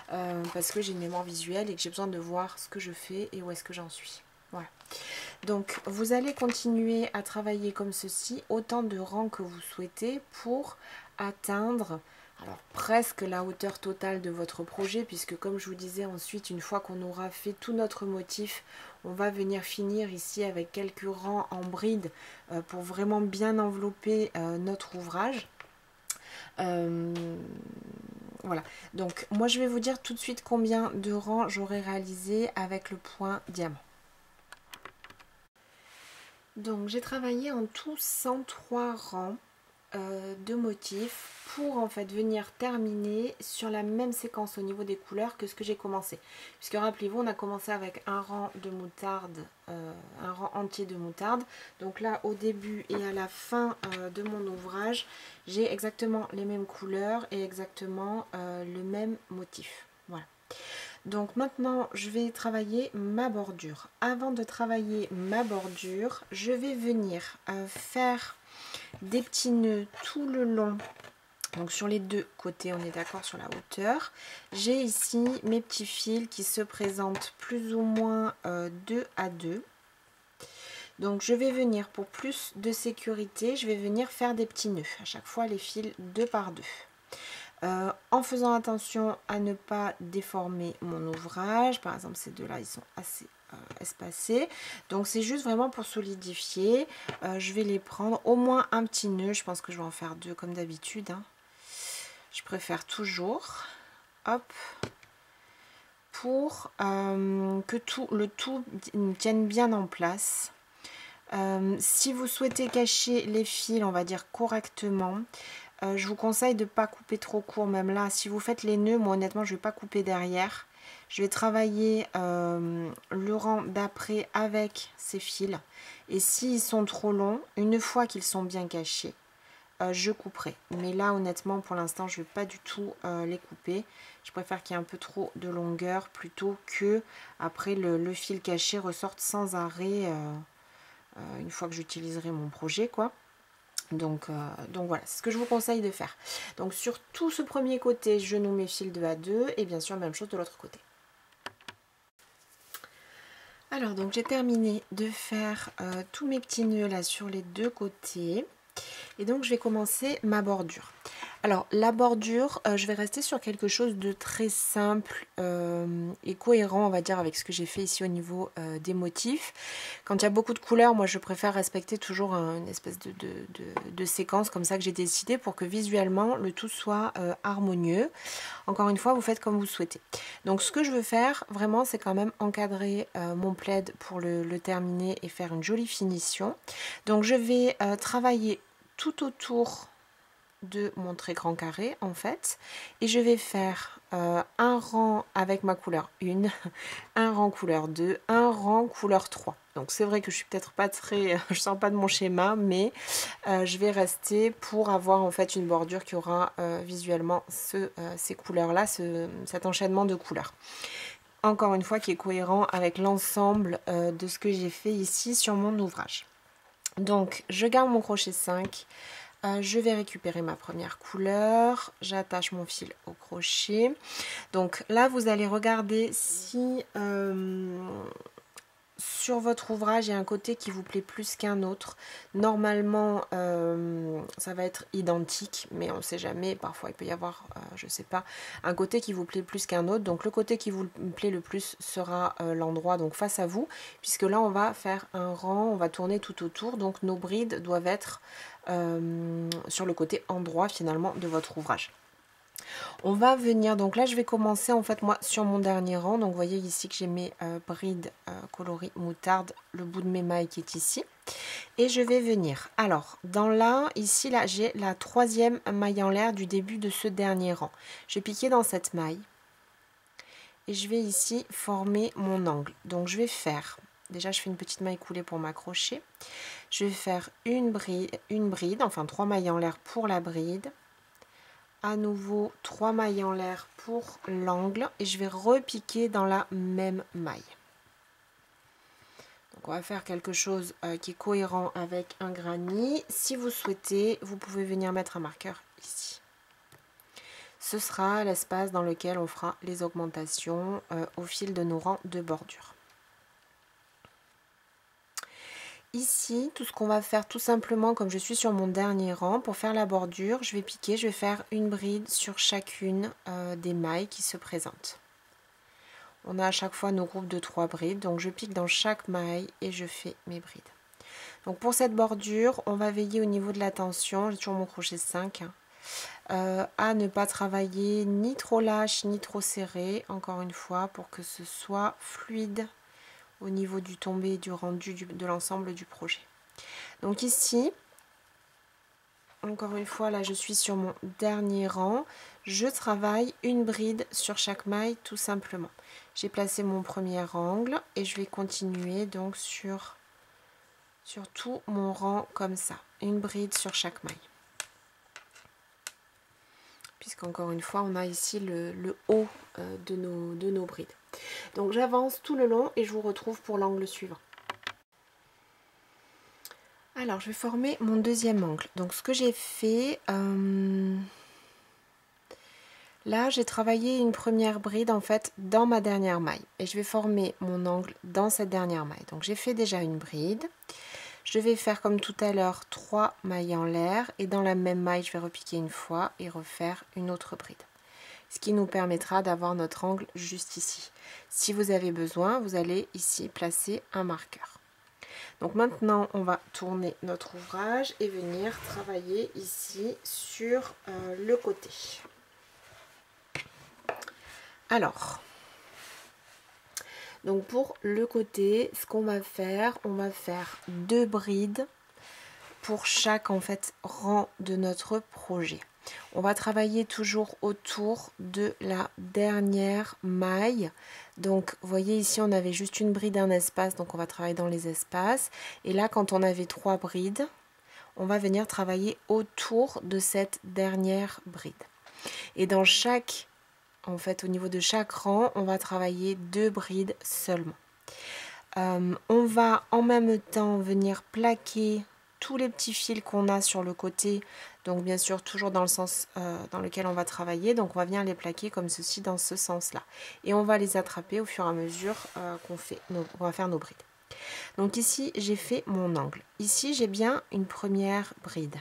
parce que j'ai une mémoire visuelle et que j'ai besoin de voir ce que je fais et où est-ce que j'en suis. Voilà. Donc vous allez continuer à travailler comme ceci, autant de rangs que vous souhaitez pour atteindre alors presque la hauteur totale de votre projet, puisque comme je vous disais ensuite, une fois qu'on aura fait tout notre motif, on va venir finir ici avec quelques rangs en bride pour vraiment bien envelopper notre ouvrage. Voilà, donc moi je vais vous dire tout de suite combien de rangs j'aurai réalisé avec le point diamant. Donc j'ai travaillé en tout 103 rangs de motifs pour en fait venir terminer sur la même séquence au niveau des couleurs que ce que j'ai commencé. Puisque rappelez-vous, on a commencé avec un rang de moutarde, un rang entier de moutarde. Donc là au début et à la fin de mon ouvrage, j'ai exactement les mêmes couleurs et exactement le même motif. Voilà. Donc maintenant je vais travailler ma bordure. Avant de travailler ma bordure, je vais venir faire des petits nœuds tout le long, donc sur les deux côtés, on est d'accord sur la hauteur. J'ai ici mes petits fils qui se présentent plus ou moins 2 à 2. Donc je vais venir, pour plus de sécurité, je vais venir faire des petits nœuds, à chaque fois les fils 2 par 2. En faisant attention à ne pas déformer mon ouvrage. Par exemple ces deux là ils sont assez espacés, donc c'est juste vraiment pour solidifier. Je vais les prendre au moins un petit nœud, je pense que je vais en faire 2 comme d'habitude hein. Je préfère toujours, hop, pour que le tout tienne bien en place. Si vous souhaitez cacher les fils, on va dire correctement, je vous conseille de ne pas couper trop court. Même là, si vous faites les nœuds, moi honnêtement, je ne vais pas couper derrière. Je vais travailler le rang d'après avec ces fils. Et s'ils sont trop longs, une fois qu'ils sont bien cachés, je couperai. Mais là, honnêtement, pour l'instant, je ne vais pas du tout les couper. Je préfère qu'il y ait un peu trop de longueur plutôt que après le fil caché ressorte sans arrêt une fois que j'utiliserai mon projet, quoi. Donc voilà, c'est ce que je vous conseille de faire. Donc sur tout ce premier côté, je noue mes fils 2 à 2 et bien sûr même chose de l'autre côté. Alors donc j'ai terminé de faire tous mes petits nœuds là sur les deux côtés. Et donc je vais commencer ma bordure. Alors la bordure, je vais rester sur quelque chose de très simple et cohérent, on va dire, avec ce que j'ai fait ici au niveau des motifs. Quand il y a beaucoup de couleurs, moi je préfère respecter toujours une espèce de séquence comme ça que j'ai décidé pour que visuellement le tout soit harmonieux. Encore une fois, vous faites comme vous souhaitez. Donc ce que je veux faire vraiment, c'est quand même encadrer mon plaid pour le terminer et faire une jolie finition. Donc je vais travailler tout autour de mon très grand carré en fait, et je vais faire un rang avec ma couleur 1, un rang couleur 2, un rang couleur 3. Donc c'est vrai que je suis peut-être pas très, je sors pas de mon schéma, mais je vais rester pour avoir en fait une bordure qui aura visuellement ces couleurs là, cet enchaînement de couleurs. Encore une fois qui est cohérent avec l'ensemble de ce que j'ai fait ici sur mon ouvrage. Donc je garde mon crochet 5. Je vais récupérer ma première couleur, j'attache mon fil au crochet. Donc là, vous allez regarder si sur votre ouvrage, il y a un côté qui vous plaît plus qu'un autre. Normalement, ça va être identique, mais on ne sait jamais. Parfois, il peut y avoir, je ne sais pas, un côté qui vous plaît plus qu'un autre. Donc, le côté qui vous plaît le plus sera l'endroit donc face à vous, puisque là, on va faire un rang, on va tourner tout autour. Donc, nos brides doivent être sur le côté endroit finalement de votre ouvrage. On va venir, donc là je vais commencer en fait moi sur mon dernier rang. Donc vous voyez ici que j'ai mes brides coloris moutarde, le bout de mes mailles qui est ici. Et je vais venir, alors dans là, ici là j'ai la troisième maille en l'air du début de ce dernier rang. Je vais piquer dans cette maille et je vais ici former mon angle. Donc je vais faire, déjà je fais une petite maille coulée pour m'accrocher. Je vais faire une bride, enfin 3 mailles en l'air pour la bride. À nouveau 3 mailles en l'air pour l'angle et je vais repiquer dans la même maille. Donc on va faire quelque chose qui est cohérent avec un granny. Si vous souhaitez, vous pouvez venir mettre un marqueur ici. Ce sera l'espace dans lequel on fera les augmentations au fil de nos rangs de bordure. Ici, tout ce qu'on va faire tout simplement, comme je suis sur mon dernier rang, pour faire la bordure, je vais piquer, je vais faire une bride sur chacune des mailles qui se présentent. On a à chaque fois nos groupes de 3 brides, donc je pique dans chaque maille et je fais mes brides. Donc pour cette bordure, on va veiller au niveau de la tension, j'ai toujours mon crochet 5, à ne pas travailler ni trop lâche ni trop serré, encore une fois, pour que ce soit fluide au niveau du tombé et du rendu de l'ensemble du projet. Donc ici, encore une fois, là je suis sur mon dernier rang, je travaille une bride sur chaque maille tout simplement. J'ai placé mon premier angle et je vais continuer donc sur tout mon rang comme ça, une bride sur chaque maille. Puisqu'encore une fois, on a ici le haut de nos brides. Donc j'avance tout le long et je vous retrouve pour l'angle suivant. Alors je vais former mon deuxième angle. Donc ce que j'ai fait, là j'ai travaillé une première bride en fait dans ma dernière maille. Et je vais former mon angle dans cette dernière maille. Donc j'ai fait déjà une bride. Je vais faire comme tout à l'heure 3 mailles en l'air et dans la même maille je vais repiquer une fois et refaire une autre bride. Ce qui nous permettra d'avoir notre angle juste ici. Si vous avez besoin, vous allez ici placer un marqueur. Donc maintenant on va tourner notre ouvrage et venir travailler ici sur le côté. Alors, donc pour le côté, ce qu'on va faire, on va faire 2 brides pour chaque en fait rang de notre projet. On va travailler toujours autour de la dernière maille. Donc vous voyez ici on avait juste une bride, un espace, donc on va travailler dans les espaces. Et là quand on avait 3 brides, on va venir travailler autour de cette dernière bride. Et dans chaque, en fait au niveau de chaque rang, on va travailler 2 brides seulement. On va en même temps venir plaquer tous les petits fils qu'on a sur le côté, donc bien sûr toujours dans le sens dans lequel on va travailler, donc on va venir les plaquer comme ceci dans ce sens là et on va les attraper au fur et à mesure qu'on va faire nos brides. Donc ici j'ai fait mon angle, ici j'ai bien une première bride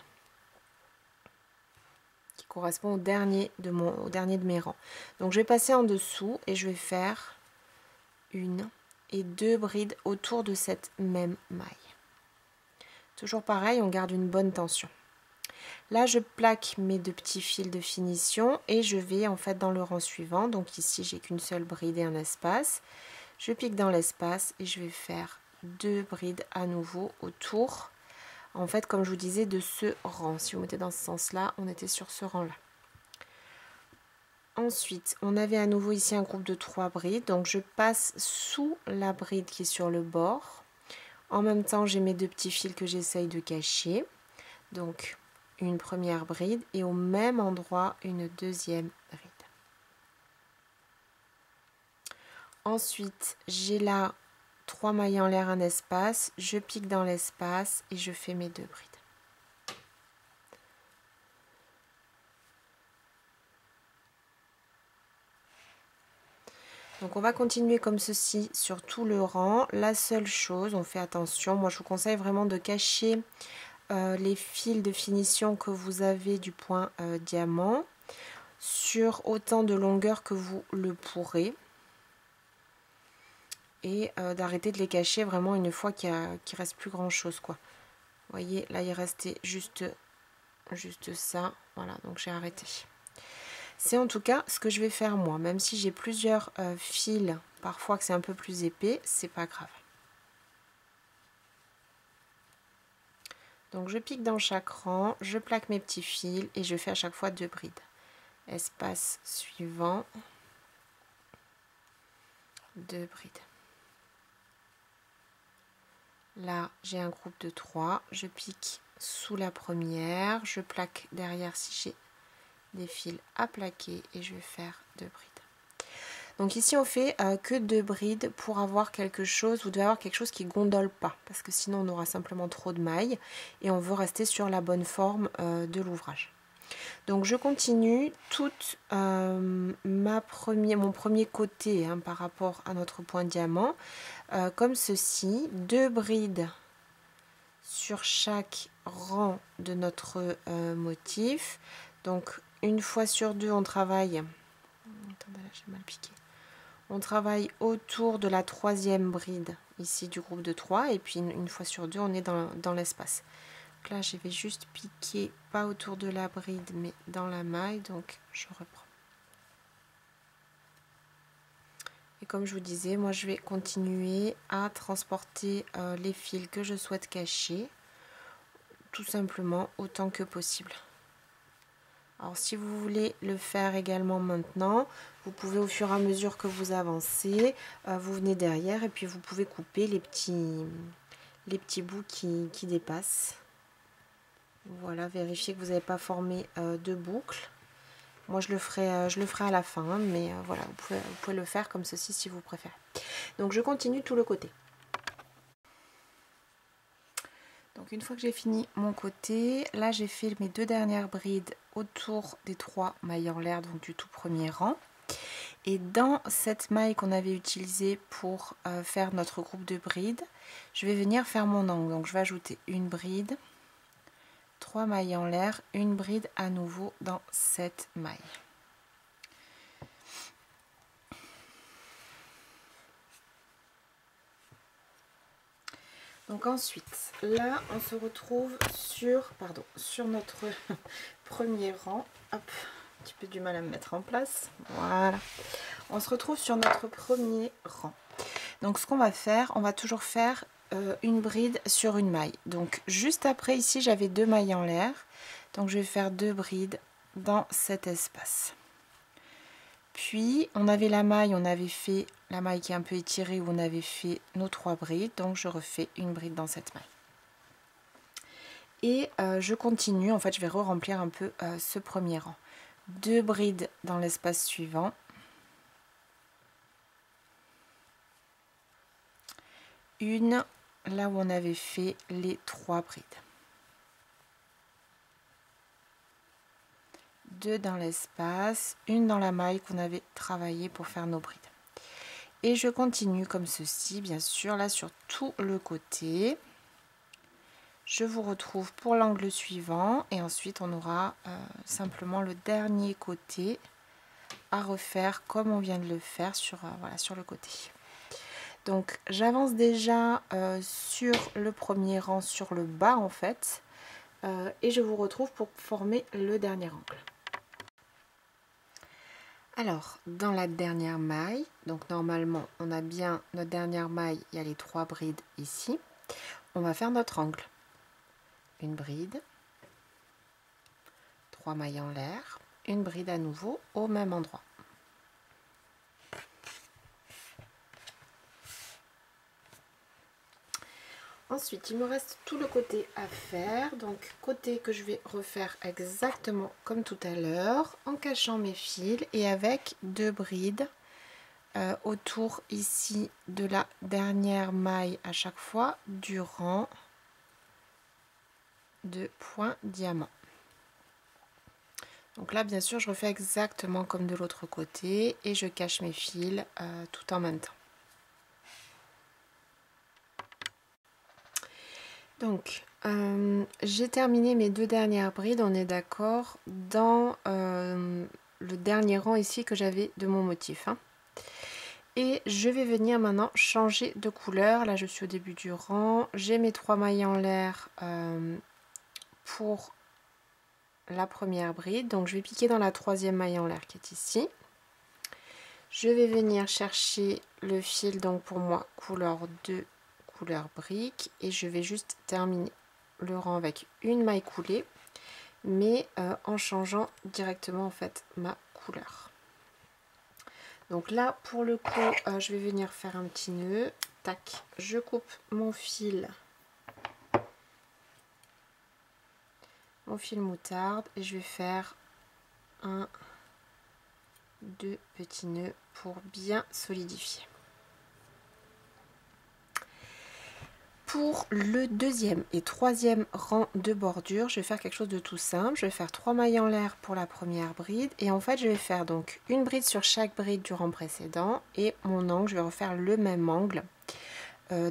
qui correspond au dernier de mes rangs, donc je vais passer en dessous et je vais faire une et 2 brides autour de cette même maille. Toujours pareil, on garde une bonne tension. Là, je plaque mes 2 petits fils de finition et je vais en fait dans le rang suivant. Donc ici, j'ai qu'une seule bride et un espace. Je pique dans l'espace et je vais faire 2 brides à nouveau autour. En fait, comme je vous disais, de ce rang. Si vous mettez dans ce sens-là, on était sur ce rang-là. Ensuite, on avait à nouveau ici un groupe de 3 brides. Donc, je passe sous la bride qui est sur le bord. En même temps, j'ai mes 2 petits fils que j'essaye de cacher. Donc, une première bride et au même endroit, une deuxième bride. Ensuite, j'ai là 3 mailles en l'air, un espace. Je pique dans l'espace et je fais mes 2 brides. Donc on va continuer comme ceci sur tout le rang. La seule chose, on fait attention, moi je vous conseille vraiment de cacher les fils de finition que vous avez du point diamant sur autant de longueur que vous le pourrez. Et d'arrêter de les cacher vraiment une fois qu'il reste plus grand chose quoi. Vous voyez, là il restait juste ça. Voilà, donc j'ai arrêté. C'est en tout cas ce que je vais faire moi, même si j'ai plusieurs fils, parfois que c'est un peu plus épais, c'est pas grave. Donc je pique dans chaque rang, je plaque mes petits fils et je fais à chaque fois 2 brides. Espace suivant, 2 brides. Là, j'ai un groupe de 3, je pique sous la première, je plaque derrière si j'ai des fils à plaquer et je vais faire 2 brides. Donc ici on fait que 2 brides pour avoir quelque chose, vous devez avoir quelque chose qui gondole pas, parce que sinon on aura simplement trop de mailles et on veut rester sur la bonne forme de l'ouvrage. Donc je continue toute mon premier côté hein, par rapport à notre point diamant, comme ceci, 2 brides sur chaque rang de notre motif. Donc une fois sur 2 on travaille, attendez là j'ai mal piqué. On travaille autour de la 3e bride ici du groupe de 3 et puis une fois sur 2 on est dans l'espace. Là je vais juste piquer pas autour de la bride mais dans la maille, donc je reprends. Et comme je vous disais, moi je vais continuer à transporter les fils que je souhaite cacher, tout simplement autant que possible. Alors si vous voulez le faire également maintenant, vous pouvez au fur et à mesure que vous avancez, vous venez derrière et puis vous pouvez couper les petits bouts qui dépassent. Voilà, vérifiez que vous n'avez pas formé de boucle. Moi je le ferai à la fin, hein, mais voilà, vous pouvez le faire comme ceci si vous préférez. Donc je continue tout le côté. Donc une fois que j'ai fini mon côté, là j'ai fait mes 2 dernières brides autour des 3 mailles en l'air, donc du tout premier rang. Et dans cette maille qu'on avait utilisée pour faire notre groupe de brides, je vais venir faire mon angle. Donc je vais ajouter une bride, 3 mailles en l'air, une bride à nouveau dans cette maille. Donc ensuite, là on se retrouve sur notre premier rang. Hop, un petit peu du mal à me mettre en place. Voilà. On se retrouve sur notre premier rang. Donc ce qu'on va faire, on va toujours faire une bride sur une maille. Donc juste après ici, j'avais 2 mailles en l'air. Donc je vais faire 2 brides dans cet espace. Puis on avait la maille, on avait fait la maille qui est un peu étirée où on avait fait nos 3 brides. Donc je refais une bride dans cette maille. Et je continue, en fait je vais re-remplir un peu ce premier rang. 2 brides dans l'espace suivant. Une là où on avait fait les 3 brides. 2 dans l'espace, une dans la maille qu'on avait travaillé pour faire nos brides. Et je continue comme ceci, bien sûr, là sur tout le côté. Je vous retrouve pour l'angle suivant et ensuite on aura simplement le dernier côté à refaire comme on vient de le faire sur, voilà, sur le côté. Donc j'avance déjà sur le premier rang, sur le bas en fait, et je vous retrouve pour former le dernier angle. Alors dans la dernière maille, donc normalement on a bien notre dernière maille, il y a les 3 brides ici, on va faire notre angle. Une bride, 3 mailles en l'air, une bride à nouveau au même endroit. Ensuite, il me reste tout le côté à faire, donc côté que je vais refaire exactement comme tout à l'heure, en cachant mes fils et avec 2 brides autour ici de la dernière maille à chaque fois du rang de point diamant. Donc là, bien sûr, je refais exactement comme de l'autre côté et je cache mes fils tout en même temps. Donc, j'ai terminé mes 2 dernières brides, on est d'accord, dans le dernier rang ici que j'avais de mon motif. Hein. Et je vais venir maintenant changer de couleur. Là, je suis au début du rang. J'ai mes 3 mailles en l'air pour la première bride. Donc je vais piquer dans la troisième maille en l'air qui est ici. Je vais venir chercher le fil, donc pour moi couleur 2, couleur brique, et je vais juste terminer le rang avec une maille coulée, mais en changeant directement en fait ma couleur. Donc là pour le coup je vais venir faire un petit nœud, tac, je coupe mon fil moutarde et je vais faire un, deux petits nœuds pour bien solidifier. Pour le deuxième et troisième rang de bordure, je vais faire quelque chose de tout simple. Je vais faire 3 mailles en l'air pour la première bride et en fait je vais faire donc une bride sur chaque bride du rang précédent et mon angle, je vais refaire le même angle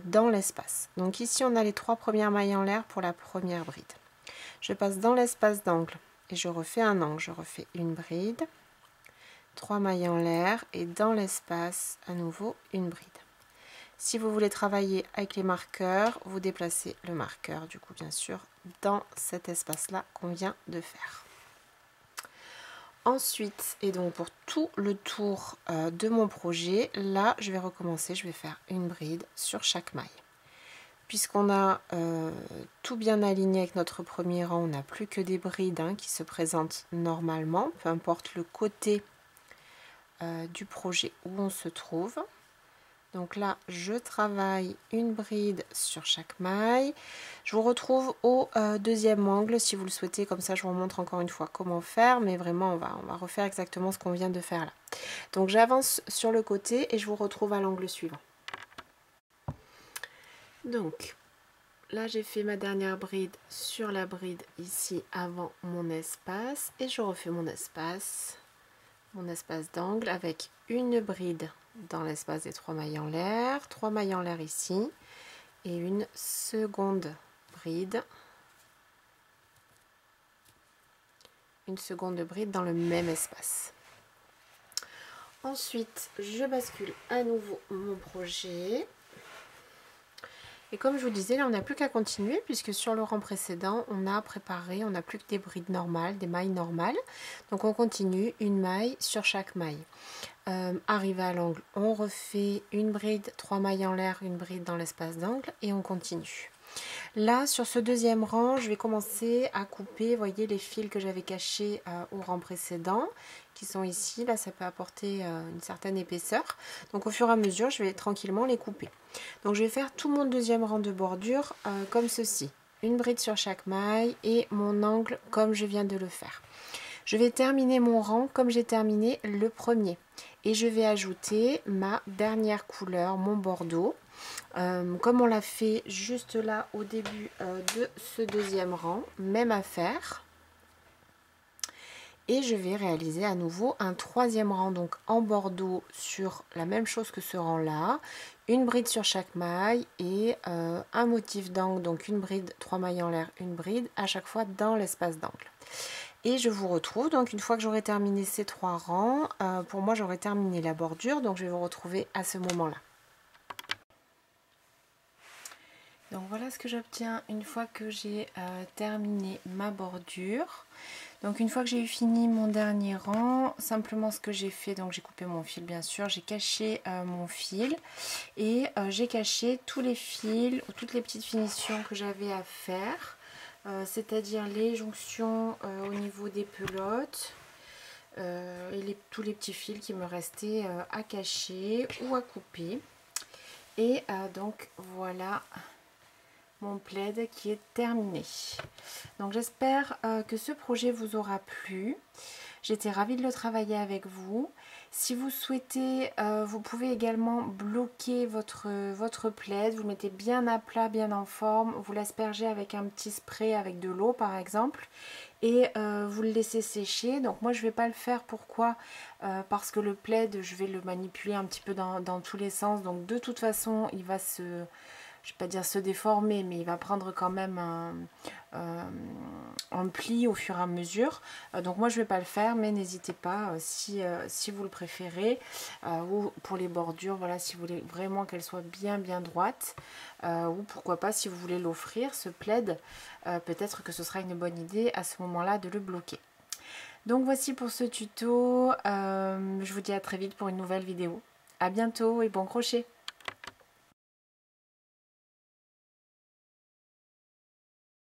dans l'espace. Donc ici on a les 3 premières mailles en l'air pour la première bride. Je passe dans l'espace d'angle et je refais un angle, je refais une bride, 3 mailles en l'air et dans l'espace à nouveau une bride. Si vous voulez travailler avec les marqueurs, vous déplacez le marqueur du coup bien sûr dans cet espace là qu'on vient de faire. Ensuite, et donc pour tout le tour de mon projet, là je vais recommencer, je vais faire une bride sur chaque maille. Puisqu'on a tout bien aligné avec notre premier rang, on n'a plus que des brides qui se présentent normalement, peu importe le côté du projet où on se trouve. Donc là, je travaille une bride sur chaque maille. Je vous retrouve au deuxième angle si vous le souhaitez. Comme ça, je vous remontre encore une fois comment faire. Mais vraiment, on va refaire exactement ce qu'on vient de faire là. Donc j'avance sur le côté et je vous retrouve à l'angle suivant. Donc là, j'ai fait ma dernière bride sur la bride ici avant mon espace. Et je refais mon espace d'angle avec une bride dans l'espace des 3 mailles en l'air, 3 mailles en l'air ici et une seconde bride, dans le même espace. Ensuite je bascule à nouveau mon projet et comme je vous disais, là on n'a plus qu'à continuer puisque sur le rang précédent on a préparé, on n'a plus que des brides normales, des mailles normales, donc on continue une maille sur chaque maille. Arrivé à l'angle, on refait une bride, 3 mailles en l'air, une bride dans l'espace d'angle et on continue. Là sur ce deuxième rang, je vais commencer à couper, voyez les fils que j'avais cachés au rang précédent qui sont ici, là ça peut apporter une certaine épaisseur, donc au fur et à mesure je vais tranquillement les couper. Donc je vais faire tout mon deuxième rang de bordure comme ceci, une bride sur chaque maille et mon angle comme je viens de le faire. Je vais terminer mon rang comme j'ai terminé le premier et je vais ajouter ma dernière couleur, mon bordeaux, comme on l'a fait juste là au début de ce deuxième rang, même affaire. Et je vais réaliser à nouveau un troisième rang donc en bordeaux sur la même chose que ce rang là, une bride sur chaque maille et un motif d'angle, donc une bride, 3 mailles en l'air, une bride à chaque fois dans l'espace d'angle. Et je vous retrouve donc une fois que j'aurai terminé ces 3 rangs, pour moi j'aurai terminé la bordure, donc je vais vous retrouver à ce moment là. Donc voilà ce que j'obtiens une fois que j'ai terminé ma bordure. Donc une fois que j'ai eu fini mon dernier rang, simplement ce que j'ai fait, donc j'ai coupé mon fil bien sûr, j'ai caché mon fil et j'ai caché tous les fils ou toutes les petites finitions que j'avais à faire, c'est-à-dire les jonctions au niveau des pelotes et tous les petits fils qui me restaient à cacher ou à couper. Et donc voilà mon plaid qui est terminé. Donc j'espère que ce projet vous aura plu. J'étais ravie de le travailler avec vous. Si vous souhaitez, vous pouvez également bloquer votre plaid. Vous le mettez bien à plat, bien en forme. Vous l'aspergez avec un petit spray avec de l'eau par exemple. Et vous le laissez sécher. Donc moi je ne vais pas le faire. Pourquoi? Parce que le plaid, je vais le manipuler un petit peu dans tous les sens. Donc de toute façon, il va se je vais pas dire se déformer, mais il va prendre quand même un pli au fur et à mesure. Donc moi je vais pas le faire, mais n'hésitez pas si vous le préférez, ou pour les bordures, voilà, si vous voulez vraiment qu'elle soit bien droite, ou pourquoi pas si vous voulez l'offrir, ce plaid, peut-être que ce sera une bonne idée à ce moment-là de le bloquer. Donc voici pour ce tuto, je vous dis à très vite pour une nouvelle vidéo. À bientôt et bon crochet!